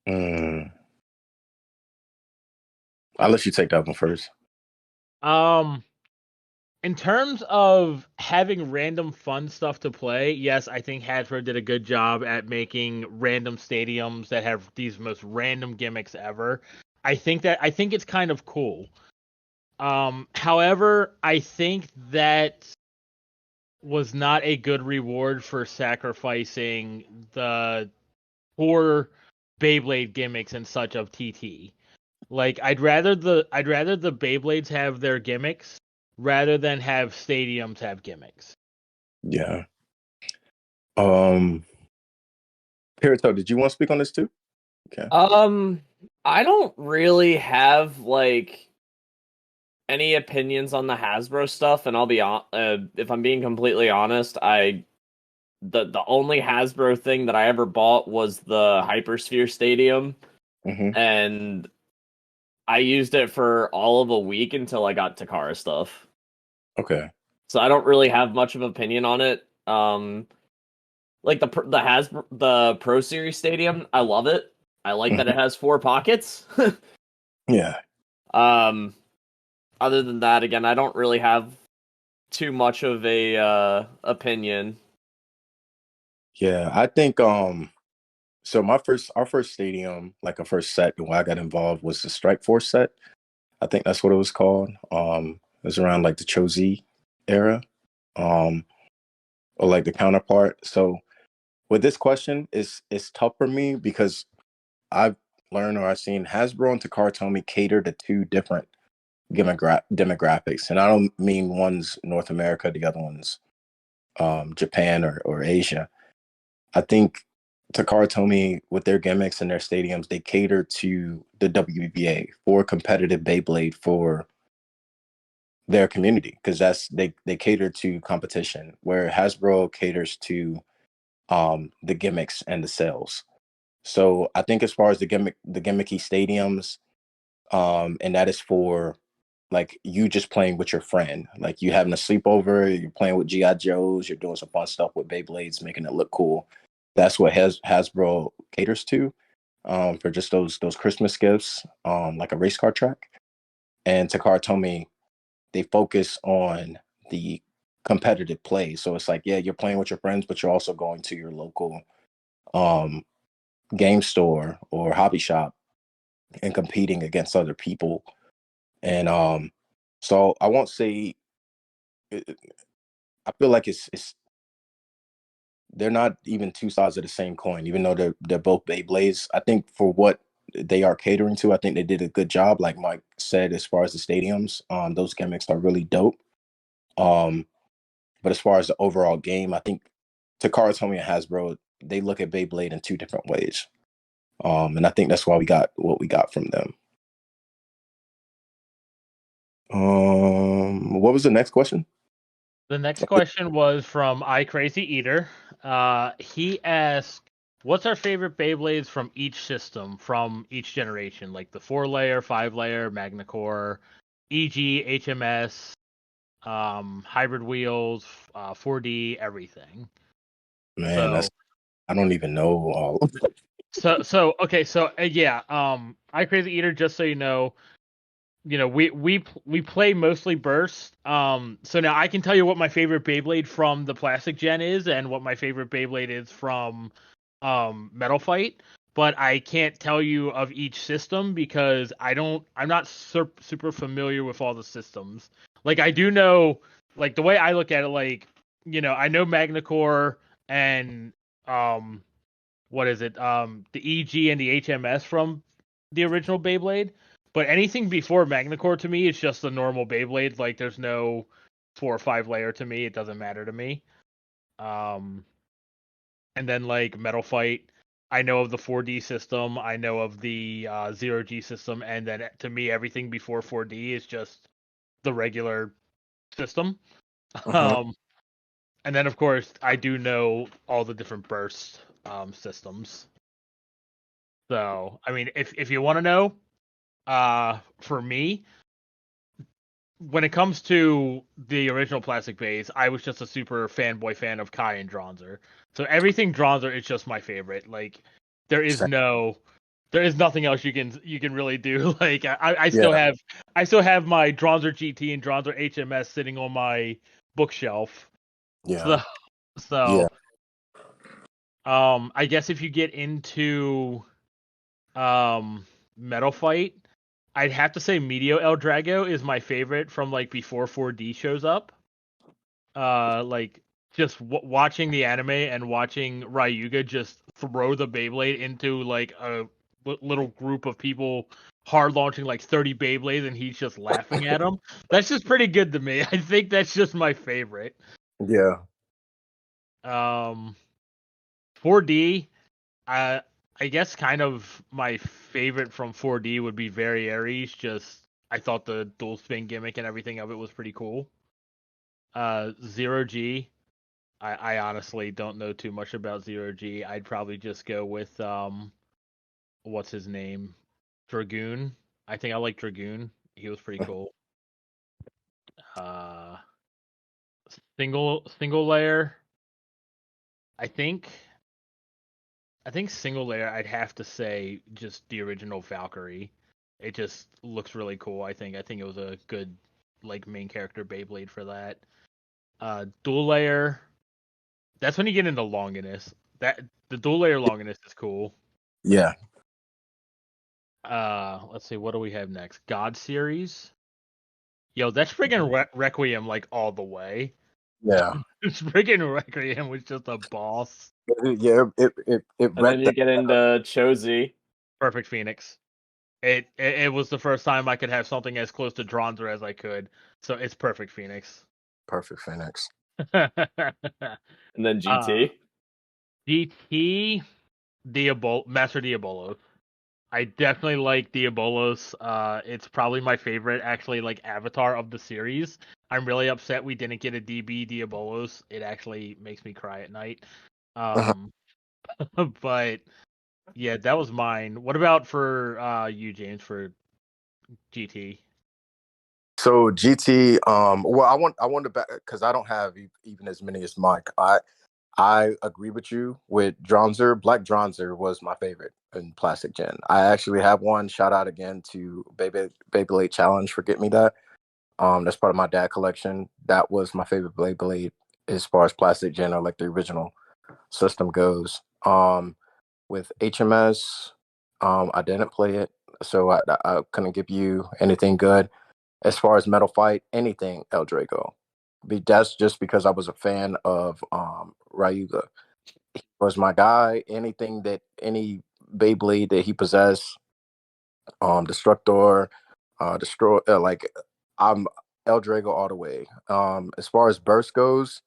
I'll let you take that one first. In terms of having random fun stuff to play, yes, I think Hadford did a good job at making random stadiums that have these most random gimmicks ever. I think it's kind of cool. However, I think that was not a good reward for sacrificing the poor Beyblade gimmicks and such of TT. Like, I'd rather the Beyblades have their gimmicks rather than have stadiums have gimmicks. Yeah. Kirito, did you want to speak on this too? Okay. I don't really have like any opinions on the Hasbro stuff, and I'll be if I'm being completely honest, the only Hasbro thing that I ever bought was the Hypersphere Stadium, and I used it for all of a week until I got Takara stuff. Okay. So I don't really have much of an opinion on it. Like the Pro Series Stadium, I love it. I like that it has 4 pockets. Yeah. Other than that, again, I don't really have too much of a opinion. Yeah, I think so our first stadium, like a first set when I got involved, was the Strike Force set. I think that's what it was called. It was around like the Chozi era. or like the counterpart. So with this question, it's tough for me because I've learned or I've seen Hasbro and Takara cater to two different demographics, and I don't mean one's North America, the other one's Japan or Asia. I think Takara with their gimmicks and their stadiums, they cater to the WBA for competitive Beyblade for their community because they cater to competition, where Hasbro caters to the gimmicks and the sales. So I think as far as the gimmicky stadiums, and that is for like you just playing with your friend, like you having a sleepover, you're playing with GI Joes, you're doing some fun stuff with Beyblades, making it look cool. That's what Hasbro caters to, for just those Christmas gifts, like a race car track. And Takara they focus on the competitive play. So it's like, yeah, you're playing with your friends, but you're also going to your local um, game store or hobby shop and competing against other people. And so I won't say I feel like it's they're not even two sides of the same coin, even though they're both Beyblades. I think for what they are catering to, I think they did a good job. Like Mike said, as far as the stadiums, those gimmicks are really dope. Um, but as far as the overall game, I think Takara and Hasbro, they look at Beyblade in two different ways. And I think that's why we got what we got from them. What was the next question? The next question was from iCrazyEater. He asked, "What's our favorite Beyblades from each system, from each generation, like the 4-layer, 5-layer, Magnacore, EG, HMS, hybrid wheels, 4D, everything?" Man, that's I don't even know all of it. Okay, yeah, iCrazyEater, just so you know, we play mostly burst. So now I can tell you what my favorite Beyblade from the plastic gen is, and what my favorite Beyblade is from Metal Fight. But I can't tell you of each system because I'm not super familiar with all the systems. Like I do know, like the way I look at it, like I know Magnacore and what is it? The EG and the HMS from the original Beyblade. But anything before Magnacore to me is just a normal Beyblade. Like there's no 4 or 5-layer to me. It doesn't matter to me. And then like Metal Fight, I know of the 4D system. I know of the 0G system. And then to me, everything before 4D is just the regular system. Uh-huh. And then of course I do know all the different burst systems. So I mean, if you want to know, for me, when it comes to the original plastic base, I was just a super fanboy fan of Kai and Dronzer. So everything Dronzer is just my favorite. Like there is nothing else you can really do. Like I still Yeah, have my Dronzer GT and Dronzer HMS sitting on my bookshelf. yeah, So so yeah. I guess if you get into Metal Fight, I'd have to say Medio El Drago is my favorite from like before 4D shows up. Like just watching the anime and watching Ryuga just throw the Beyblade into like a little group of people hard launching like 30 Beyblades and he's just laughing at them. That's just pretty good to me. I think that's just my favorite. Yeah. Um 4D, I guess kind of my favorite from 4D would be Very Aries. Just I thought the dual spin gimmick and everything of it was pretty cool. 0G, I honestly don't know too much about 0G. I'd probably just go with what's his name? Dragoon. I think I like Dragoon. He was pretty cool. Uh single layer. I think single layer, I'd have to say just the original Valkyrie. It just looks really cool. I think it was a good like main character Beyblade for that. Dual layer, that's when you get into Longinus. That the dual layer Longinus is cool. Yeah. Let's see, what do we have next? God series. Yo, that's friggin' Requiem like all the way. Yeah. Freaking Requiem was just a boss. Yeah, it And then you get into Chozi. Perfect Phoenix. It was the first time I could have something as close to Dronzer as I could. So it's Perfect Phoenix. Perfect Phoenix. And then GT. GT Master Diabolos. I definitely like Diabolos. It's probably my favorite, actually, like avatar of the series. I'm really upset we didn't get a DB Diabolos. It actually makes me cry at night. But yeah, that was mine. What about for you, James, for GT? So GT, well, I want to back because I don't have even as many as Mike. I agree with you with Dronzer. Black Dronzer was my favorite in Plastic Gen. I actually have one. Shout out again to Beyblade Challenge for Get Me That. That's part of my dad collection. That was my favorite Beyblade as far as Plastic Gen or like the original system goes. With HMS, I didn't play it, so I couldn't give you anything good. As far as Metal Fight, anything El Drago. That's just because I was a fan of Ryuga. He was my guy. Anything that any Beyblade that he possessed, Destructor, Destroy, like I'm El Drago all the way. As far as Burst goes,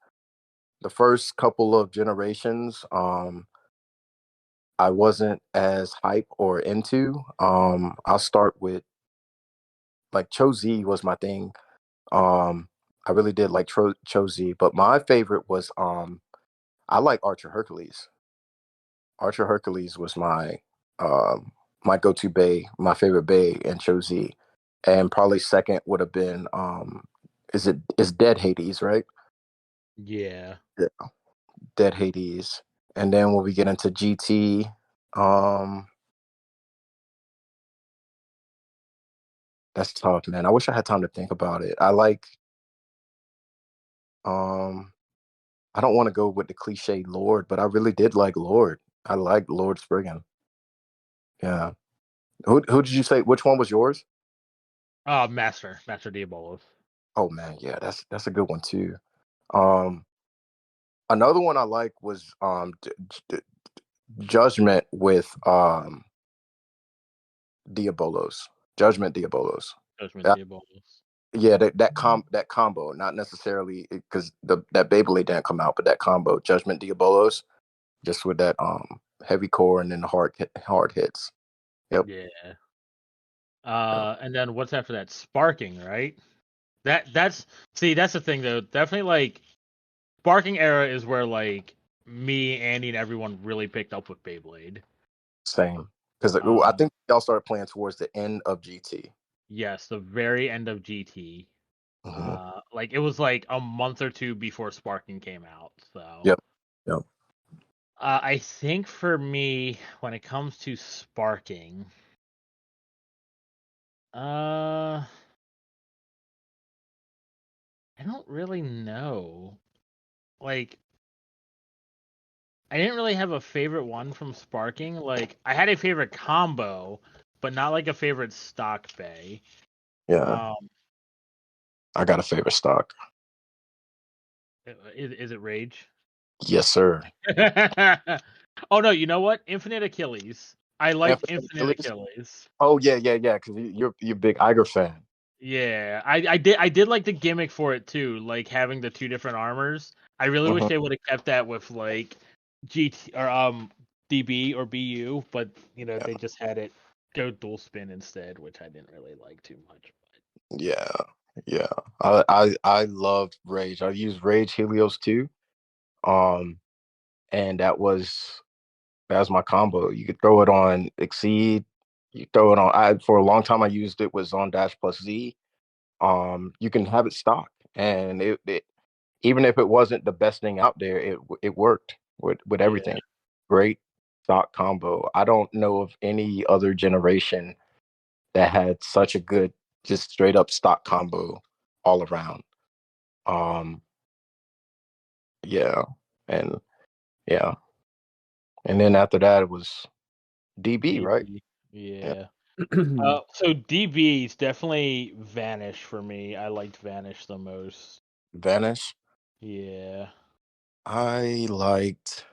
the first couple of generations, I wasn't as hype or into. I'll start with like Cho Z was my thing. I really did like Cho Z, but my favorite was I like Archer Hercules. Archer Hercules was my go-to bay, my favorite bay in Cho Z. And probably second would have been is Dead Hades, right? Yeah. Yeah, Dead Hades. And then when we get into GT, um that's tough, man. I wish I had time to think about it. Um I don't want to go with the cliche Lord, but I really did like Lord. I like Lord Spriggan. Yeah. Who did you say? Which one was yours? Master Diabolos. Oh man, yeah, that's a good one too. Um, Another one I like was Judgment with Diabolos. Judgment Diabolos. Judgment That, Diabolos. yeah, that combo, not necessarily because that Beyblade didn't come out, but that combo, Judgment Diabolos, just with that heavy core and then the hard hits. Yep. Yeah. Yep. And then what's after that? Sparking, right? That's the thing though. Definitely like Sparking era is where like me, Andy, and everyone really picked up with Beyblade. Same. Because I think y'all started playing towards the end of GT. Yes, the very end of GT. Mm-hmm. Like it was like a month or two before Sparking came out. So Yep. Yep. I think for me, when it comes to Sparking, I don't really know. Like I didn't really have a favorite one from Sparking. Like I had a favorite combo, but not like a favorite stock bay. Yeah. I got a favorite stock. Is it Rage? Yes, sir. Oh no, you know what? Infinite Achilles. I liked Infinite Achilles? Achilles. Oh yeah. Because you're a big Iger fan. Yeah, I did like the gimmick for it too, like having the two different armors. I really wish Mm-hmm. they would have kept that with like GT or DB or BU, but Yeah. they just had it go dual spin instead, which I didn't really like too much. Yeah. Yeah. I loved Rage. I used Rage Helios too. Um, and that was my combo. You could throw it on Exceed. You throw it on. I For a long time I used it was on Dash plus Z. You can have it stock, and it even if it wasn't the best thing out there, it worked with Yeah, everything. Great stock combo. I don't know of any other generation that had such a good, just straight up stock combo all around. Um, yeah, and yeah, and then after that it was DB, right? DB. Yeah, Yeah. So DB's definitely Vanish for me. I liked Vanish the most. Vanish. Yeah. I liked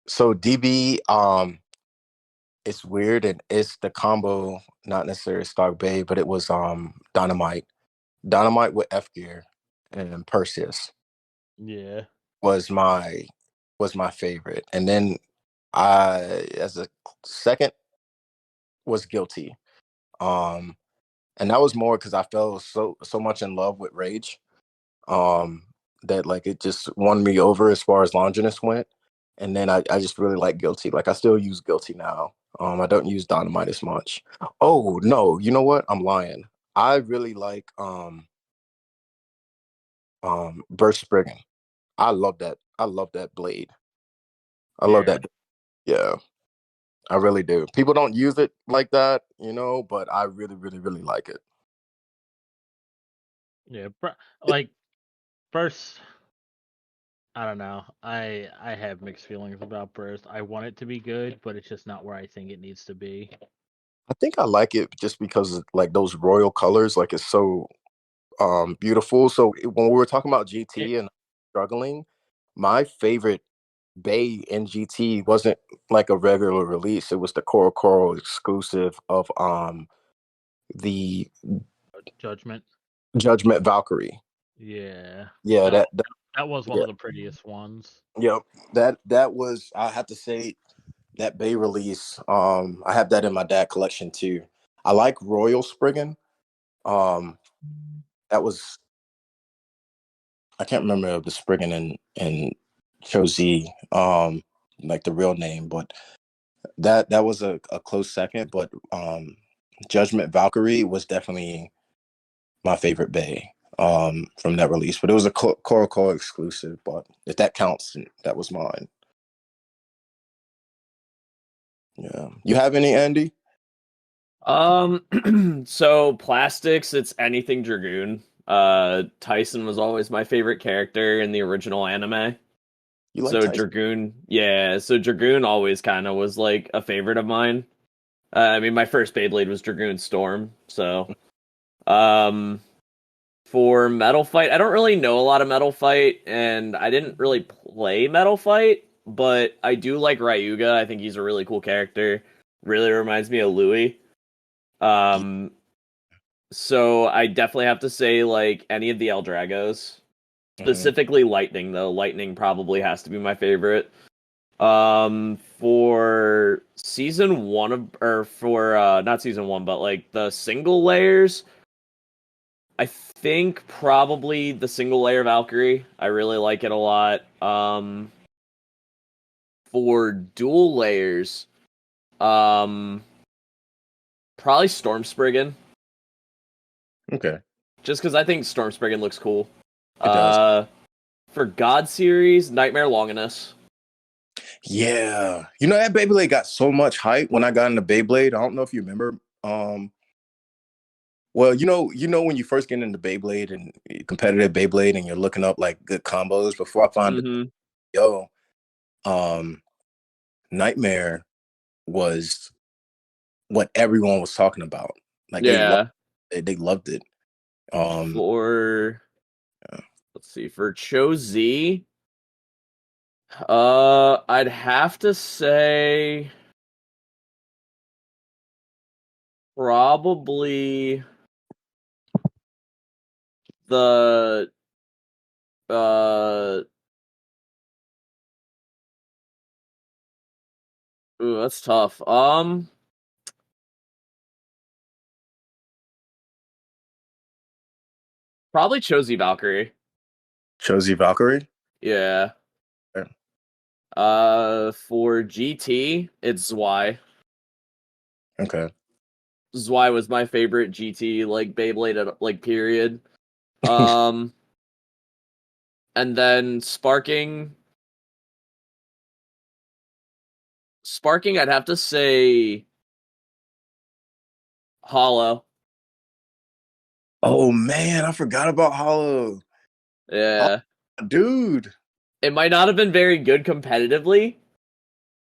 DB. It's weird, and it's the combo, not necessarily Stark Bay, but it was Dynamite with F Gear and Perseus Yeah. was my favorite, and then I as a second was Guilty, um, and that was more because I fell so much in love with Rage, um, that like it just won me over as far as Longinus went. And then I just really like Guilty. Like I still use Guilty now. I don't use Dynamite as much. Oh no, you know what? I'm lying. I really like Burst Spriggan. I love that. I love that blade. I love Yeah. that. Yeah, I really do. People don't use it like that, but I really, really, really like it. Yeah. Like first, I don't know. I have mixed feelings about Burst. I want it to be good, but it's just not where I think it needs to be. I think I like it just because like those royal colors, like it's so beautiful. So when we were talking about It, GT and struggling, my favorite Bay in GT wasn't like a regular release. It was the Coral exclusive of the Judgment. Judgment Valkyrie. Yeah. Yeah, That that that was one yeah, of the prettiest ones. yep. That was, I have to say, that Bay release. I have that in my dad collection too. I like Royal Spriggan. Um that was, I can't remember the Spriggan in Chozi, like the real name, but that was a close second. But Judgment Valkyrie was definitely my favorite Bay from that release. But it was a Core exclusive. But if that counts, that was mine. Yeah. You have any, Andy? So plastics, it's anything Dragoon. Tyson was always my favorite character in the original anime. You like So Tyson? Dragoon, yeah, so Dragoon always kind of was like a favorite of mine. I mean, my first Beyblade was Dragoon Storm. So, um, for Metal Fight, I don't really know a lot of Metal Fight, and I didn't really play Metal Fight, but I do like Ryuga. I think he's a really cool character. Really reminds me of Louis. Um, so I definitely have to say like any of the El Dragos, Mm-hmm. specifically Lightning though. Lightning probably has to be my favorite. For season one of, or for not season one, but like the single layers, I think probably the single layer Valkyrie. I really like it a lot. For dual layers, um, probably Storm Spriggan, Okay. just because I think Storm Spriggan looks cool. It does. For God series, Nightmare Longinus. Yeah. That Beyblade got so much hype when I got into Beyblade. I don't know if you remember. Well, when you first get into Beyblade and competitive Beyblade and you're looking up like good combos before I find Mm-hmm. yo, um, Nightmare was what everyone was talking about. Like they loved Yeah. it. They loved it. For Yeah. let's see, for Cho Z, I'd have to say probably the uh ooh, that's tough. Probably Chozy Valkyrie. Chozy Valkyrie. Yeah. Yeah. For GT, it's Zwei. Okay. Zwei was my favorite GT like Beyblade like period. Um and then Sparking I'd have to say Hollow. Oh man, I forgot about Hollow. Yeah. Dude. It might not have been very good competitively,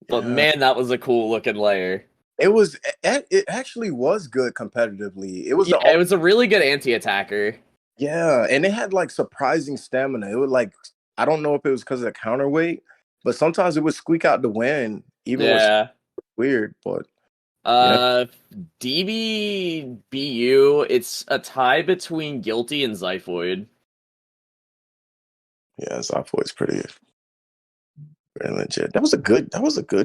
but Yeah. man, that was a cool looking layer. It actually was good competitively. It was Yeah, the it was a really good anti-attacker. Yeah, and it had like surprising stamina. It would like I don't know if it was because of the counterweight, but sometimes it would squeak out the win, even with Yeah. weird. But yeah, Uh, DBBU, it's a tie between Guilty and Zyphoid. yeah, Zophoid's pretty legit. That was a good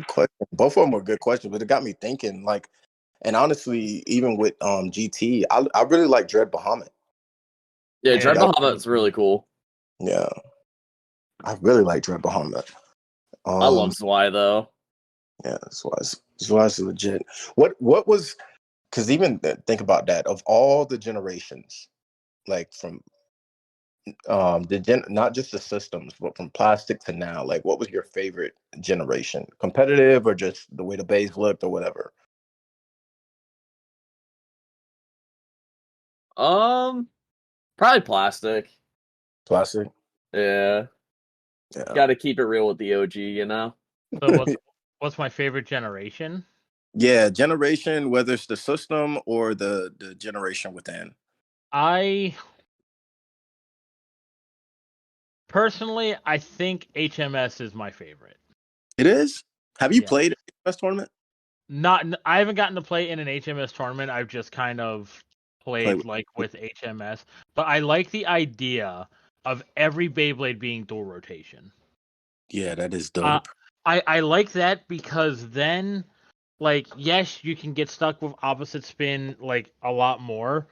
question. Both of them were good questions, but it got me thinking. Like, and honestly, even with GT, I really like Dread Bahamut. Yeah, Yeah, Dread That Bahamut's really cool. yeah, I really like Dread Bahamut. I love Zwei though. Yeah, that's why it's legit. What was because even think about that of all the generations, like from not just the systems, but from plastic to now, like what was your favorite generation? Competitive or just the way the base looked or whatever? Probably plastic. Plastic? Yeah. Yeah. Got to keep it real with the OG, you know. So what's my favorite generation? Yeah, generation, whether it's the system or the generation within. I personally, I think HMS is my favorite. It is? Have you Yeah. played a tournament? I haven't gotten to play in an HMS tournament. I've just kind of Play played with like with HMS, but I like the idea of every Beyblade being dual rotation. Yeah, that is Uh, dope. I like that because then, like, yes, you can get stuck with opposite spin like a lot more,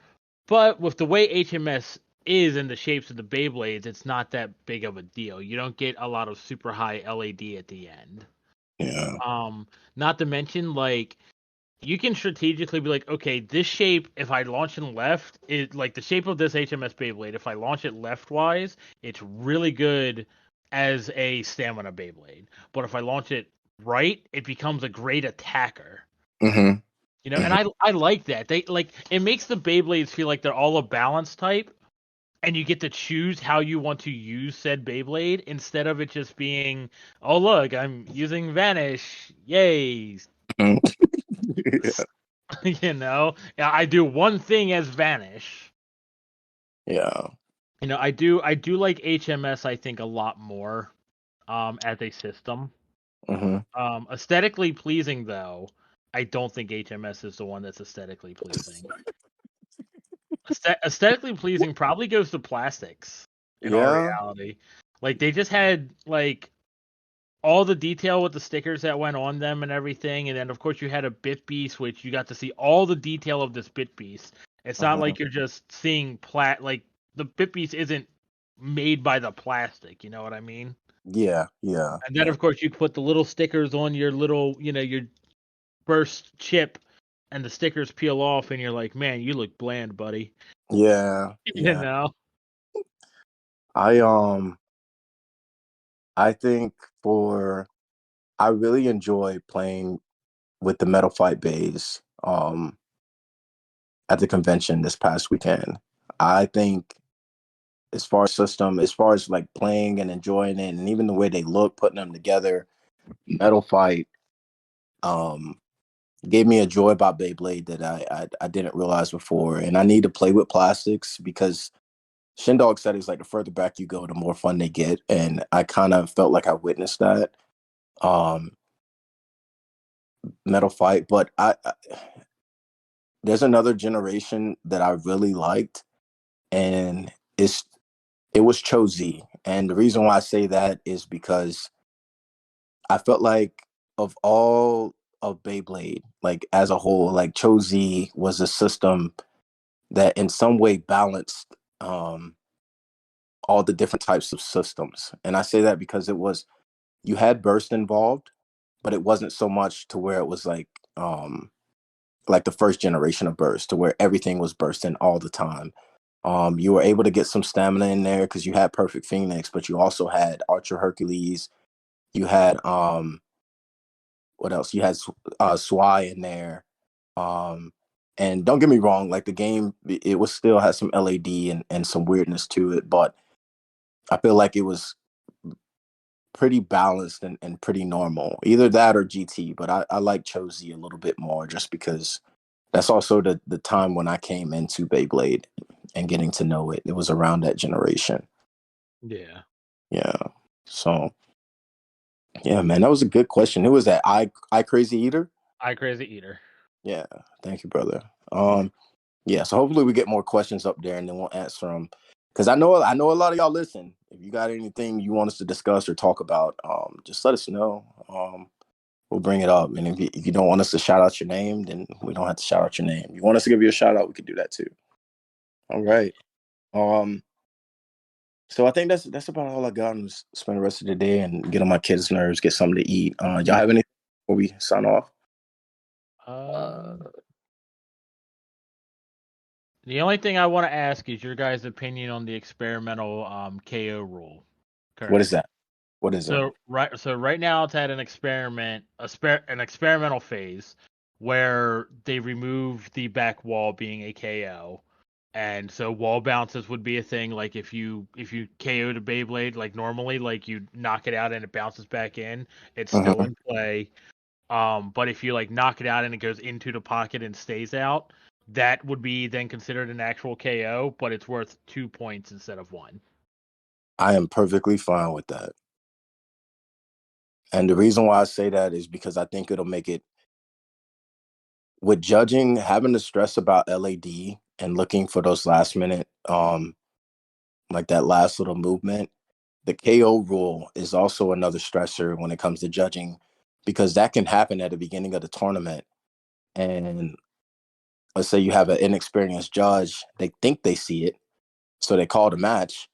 but with the way HMS is and the shapes of the Beyblades, it's not that big of a deal. You don't get a lot of super high LAD at the end. Yeah. Not to mention like you can strategically be like, okay, this shape, if I launch it left, is like the shape of this HMS Beyblade. If I launch it leftwise, it's really good as a stamina Beyblade. But if I launch it right, it becomes a great attacker. Mm-hmm. You know, and Mm-hmm. I like that. They like it makes the Beyblades feel like they're all a balance type, and you get to choose how you want to use said Beyblade instead of it just being, oh look, I'm using Vanish, yay, Yeah. you know, yeah, I do one thing as Vanish. Yeah. You know, I do like HMS. I think a lot more, as a system. Mm-hmm. Aesthetically pleasing though, I don't think HMS is the one that's aesthetically pleasing. Aesthetically pleasing probably goes to plastics. In all Yeah. reality, like they just had like all the detail with the stickers that went on them and everything. And then, of course, you had a bit piece, which you got to see all the detail of this bit piece. It's not Uh-huh. like you're just seeing like the bit piece isn't made by the plastic. You know what I mean? Yeah. Yeah. And then, Yeah. of course, you put the little stickers on your little, your burst chip, and the stickers peel off, and you're like, man, you look bland, buddy. Yeah. You Yeah. know? I I think I really enjoy playing with the Metal Fight Bays at the convention this past weekend. I think as far as system, as far as like playing and enjoying it, and even the way they look, putting them together, Metal Fight um, gave me a joy about Beyblade that I didn't realize before. And I need to play with plastics because Shindog said it's like the further back you go, the more fun they get. And I kind of felt like I witnessed that. Um, Metal Fight, but there's another generation that I really liked, and it was Cho-Z. And the reason why I say that is because I felt like of all of Beyblade, like as a whole, like Cho-Z was a system that in some way balanced all the different types of systems. And I say that because you had burst involved, but it wasn't so much to where it was like the first generation of burst to where everything was bursting all the time. You were able to get some stamina in there because you had Perfect Phoenix, but you also had Archer Hercules. You had what else? You had Swy in there. Um, and don't get me wrong, like the game, it was still had some LAD and some weirdness to it, but I feel like it was pretty balanced and pretty normal. Either that or GT, but I like Cho-Z a little bit more just because that's also the time when I came into Beyblade and getting to know it. It was around that generation. Yeah. Yeah. So yeah, man, that was a good question. Who was that? I Crazy Eater? I Crazy Eater. Yeah. Thank you, brother. Yeah, so hopefully we get more questions up there and then we'll answer them. Because I know a lot of y'all listen. If you got anything you want us to discuss or talk about, just let us know. We'll bring it up. And if you don't want us to shout out your name, then we don't have to shout out your name. If you want us to give you a shout out, we could do that too. All right. So I think that's about all I got. And spend the rest of the day and get on my kids' nerves, get something to eat. Y'all have anything before we sign off? The only thing I want to ask is your guys' opinion on the experimental KO rule. Currently. What is that? What is it? Right now it's at an experimental phase where they remove the back wall being a KO. And so wall bounces would be a thing. Like if you KO'd a Beyblade like normally, like you knock it out and it bounces back in, it's still in play. But if you like knock it out and it goes into the pocket and stays out, that would be then considered an actual KO, but it's worth 2 points instead of 1. I am perfectly fine with that. And the reason why I say that is because I think it'll make it, with judging, having to stress about LAD and looking for those last minute, like that last little movement, the KO rule is also another stressor when it comes to judging, because that can happen at the beginning of the tournament. And let's say you have an inexperienced judge, they think they see it, so they call the match,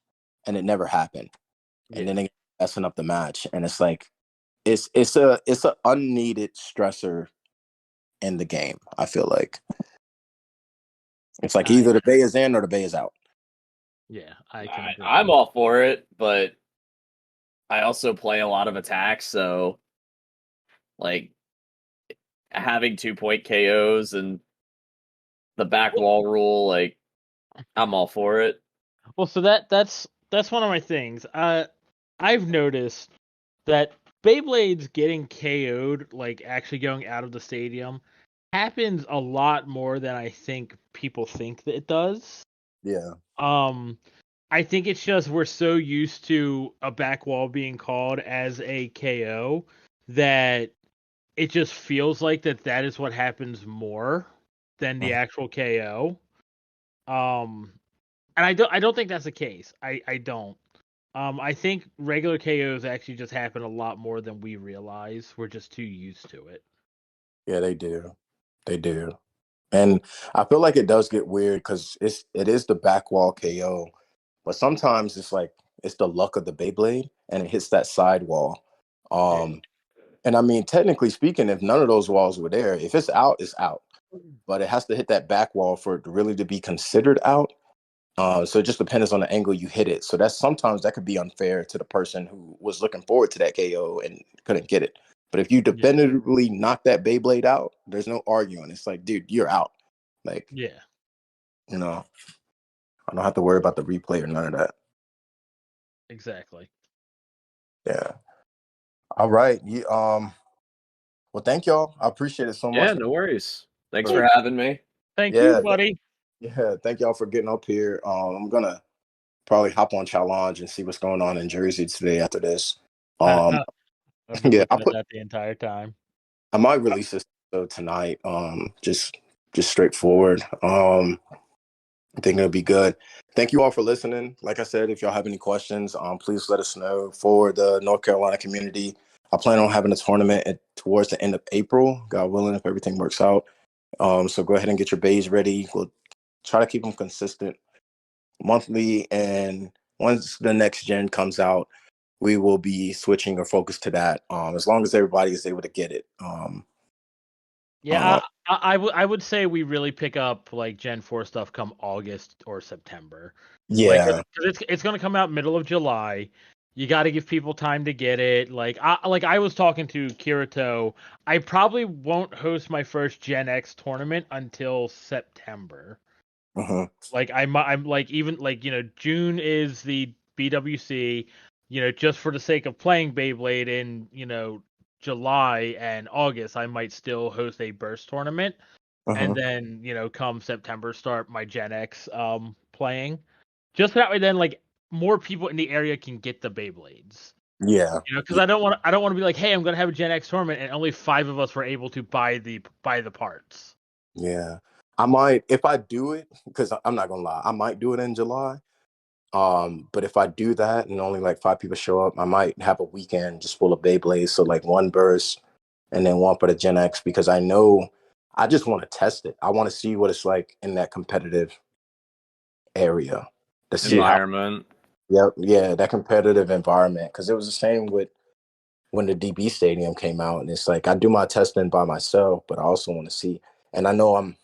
and it never happened. And then they messing up the match. And it's like, it's a unneeded stressor in the game. I feel like it's like either the bay is in or the bay is out. Yeah, I can agree. I'm all for it, but I also play a lot of attacks, so like having 2-point KOs and the back wall rule, like I'm all for it. Well, so that's one of my things. I've noticed that Beyblades getting KO'd, like actually going out of the stadium, happens a lot more than I think people think that it does. Yeah. I think it's just we're so used to a back wall being called as a KO that it just feels like that is what happens more than the actual KO. And I don't think that's the case. I don't. I think regular KOs actually just happen a lot more than we realize. We're just too used to it. Yeah, they do. They do. And I feel like it does get weird because it is the back wall KO, but sometimes it's like it's the luck of the Beyblade and it hits that side wall. And I mean, technically speaking, if none of those walls were there, if it's out, it's out. But it has to hit that back wall for it really to be considered out. So it just depends on the angle you hit it. So sometimes that could be unfair to the person who was looking forward to that KO and couldn't get it. But if you definitively knock that Beyblade out, there's no arguing. It's like, dude, you're out. Like, you know, I don't have to worry about the replay or none of that. Exactly. Yeah. All right. Well, thank y'all. I appreciate it so much. Yeah, no worries. Thanks for having me. Thank you, buddy. Yeah, thank y'all for getting up here. I'm gonna probably hop on Challenge and see what's going on in Jersey today after this. I've been yeah, looking at that the entire time. I might release this tonight. Just straightforward. I think it'll be good. Thank you all for listening. Like I said, if y'all have any questions, please let us know. For the North Carolina community, I plan on having a tournament towards the end of April, God willing, if everything works out. So go ahead and get your bays ready. We'll try to keep them consistent monthly, and once the next gen comes out, we will be switching our focus to that. As long as everybody is able to get it. I would say we really pick up like Gen 4 stuff come August or September. Yeah, because it's going to come out middle of July. You got to give people time to get it. I was talking to Kirito. I probably won't host my first Gen X tournament until September. Like I'm like, even like, June is the BWC, just for the sake of playing Beyblade in, July and August, I might still host a burst tournament. and then come September start my Gen X playing, just that way then like more people in the area can get the Beyblades. Yeah. Because I don't want to be like, hey, I'm gonna have a Gen X tournament and only 5 of us were able to buy the parts. Yeah. I might, if I do it, because I'm not gonna lie, I might do it in July. But if I do that and only like 5 people show up, I might have a weekend just full of Beyblades. So like one burst and then one for the Gen X, because I know I just want to test it. I want to see what it's like in that competitive area to see environment. Yeah, that competitive environment. Because it was the same with when the DB Stadium came out, and it's like I do my testing by myself, but I also want to see. And I know I'm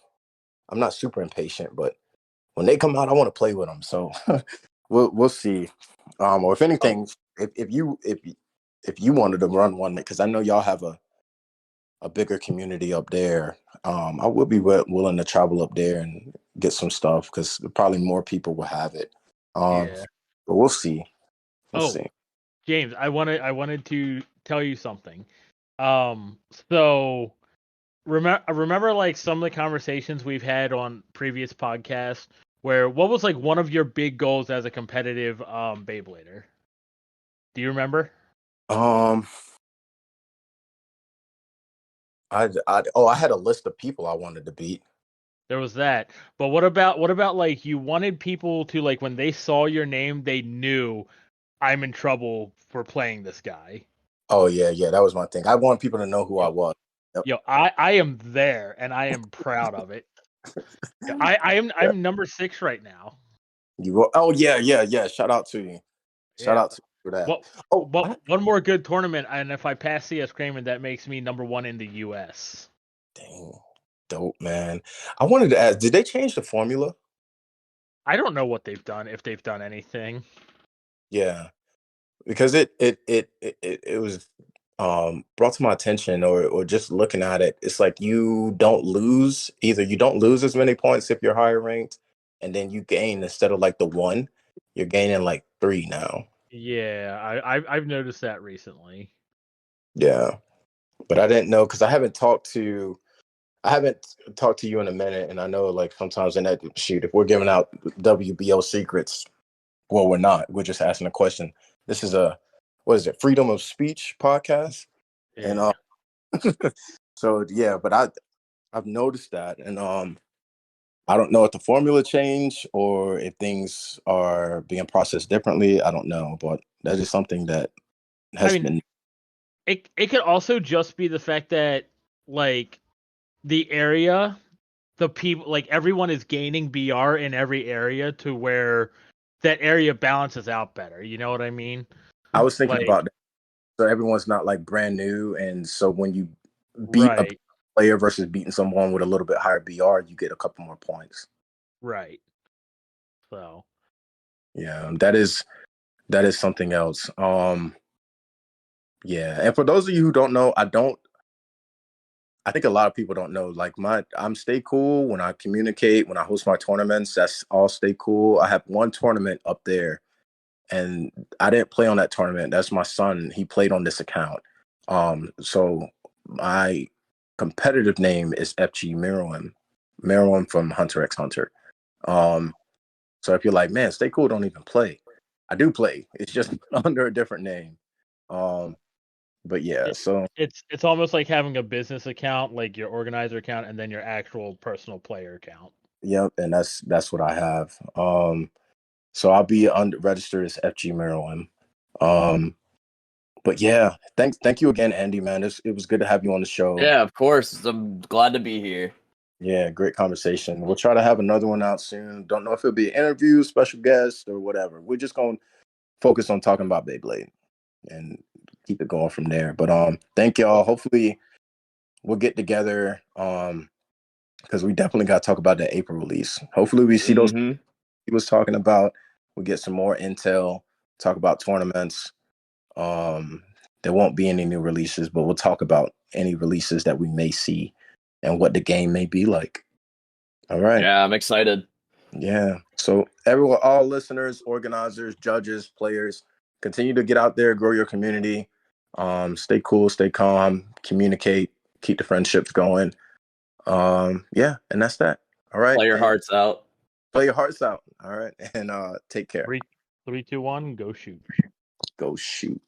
not super impatient, but when they come out, I want to play with them. So we'll see. Or if anything, if you wanted to run one, because I know y'all have a bigger community up there, I would be willing to travel up there and get some stuff, because probably more people will have it. Yeah. But we'll see. We'll see. James, I wanted to tell you something. So remember like some of the conversations we've had on previous podcasts where what was like one of your big goals as a competitive Beyblader? Do you remember? I had a list of people I wanted to beat. There was that. But what about like you wanted people to like when they saw your name, they knew I'm in trouble for playing this guy. Oh yeah, that was my thing. I want people to know who I was. Yep. Yo, I am there and I am proud of it. I'm number 6 right now. Oh yeah. Shout out to you. Shout out to you for that. One more good tournament, and if I pass CS Kramer, that makes me number 1 in the US. Dang, dope, man. I wanted to ask, did they change the formula? I don't know what they've done, if they've done anything. Yeah, because it was brought to my attention, or just looking at it, it's like you don't lose as many points if you're higher ranked, and then you gain, instead of like the 1, you're gaining like 3 now. Yeah, I've noticed that recently. Yeah, but I didn't know, because I haven't talked to you in a minute, and I know like sometimes in that shoot, if we're giving out WBO secrets, well, we're not. We're just asking a question. This is what is it? Freedom of speech podcast. Yeah. And so yeah, but I've noticed that, and I don't know if the formula changed or if things are being processed differently. I don't know, but that is something that has been. It could also just be the fact that like the area, the people, like everyone is gaining BR in every area to where that area balances out better. You know what I mean? I was thinking about that. So everyone's not like brand new, and so when you beat a player versus beating someone with a little bit higher BR, you get a couple more points. Right. So. Yeah, that is something else. Yeah, and for those of you who don't know, I think a lot of people don't know, like I'm stay cool when I communicate, when I host my tournaments, that's all stay cool. I have one tournament up there, and I didn't play on that tournament. That's my son. He played on this account. So my competitive name is FG Merowim from Hunter x Hunter. So if you're like, man, stay cool, don't even play. I do play. It's just under a different name. But yeah, so it's almost like having a business account, like your organizer account, and then your actual personal player account. Yep, and that's what I have. So I'll be registered as FG Merowim. But yeah, thank you again, Andy, man. It was good to have you on the show. Yeah, of course. I'm glad to be here. Yeah, great conversation. We'll try to have another one out soon. Don't know if it'll be an interview, special guest, or whatever. We're just gonna focus on talking about Beyblade and keep it going from there. But thank y'all. Hopefully we'll get together. Because we definitely got to talk about the April release. Hopefully we see those he was talking about. We'll get some more intel, talk about tournaments. There won't be any new releases, but we'll talk about any releases that we may see and what the game may be like. All right. Yeah, I'm excited. Yeah. So everyone, all listeners, organizers, judges, players, continue to get out there, grow your community. Stay cool, stay calm, communicate, keep the friendships going. Yeah, and that's that. All right. Play your hearts out. Play your hearts out. All right, and take care. 3, 2, 1, go shoot. Go shoot.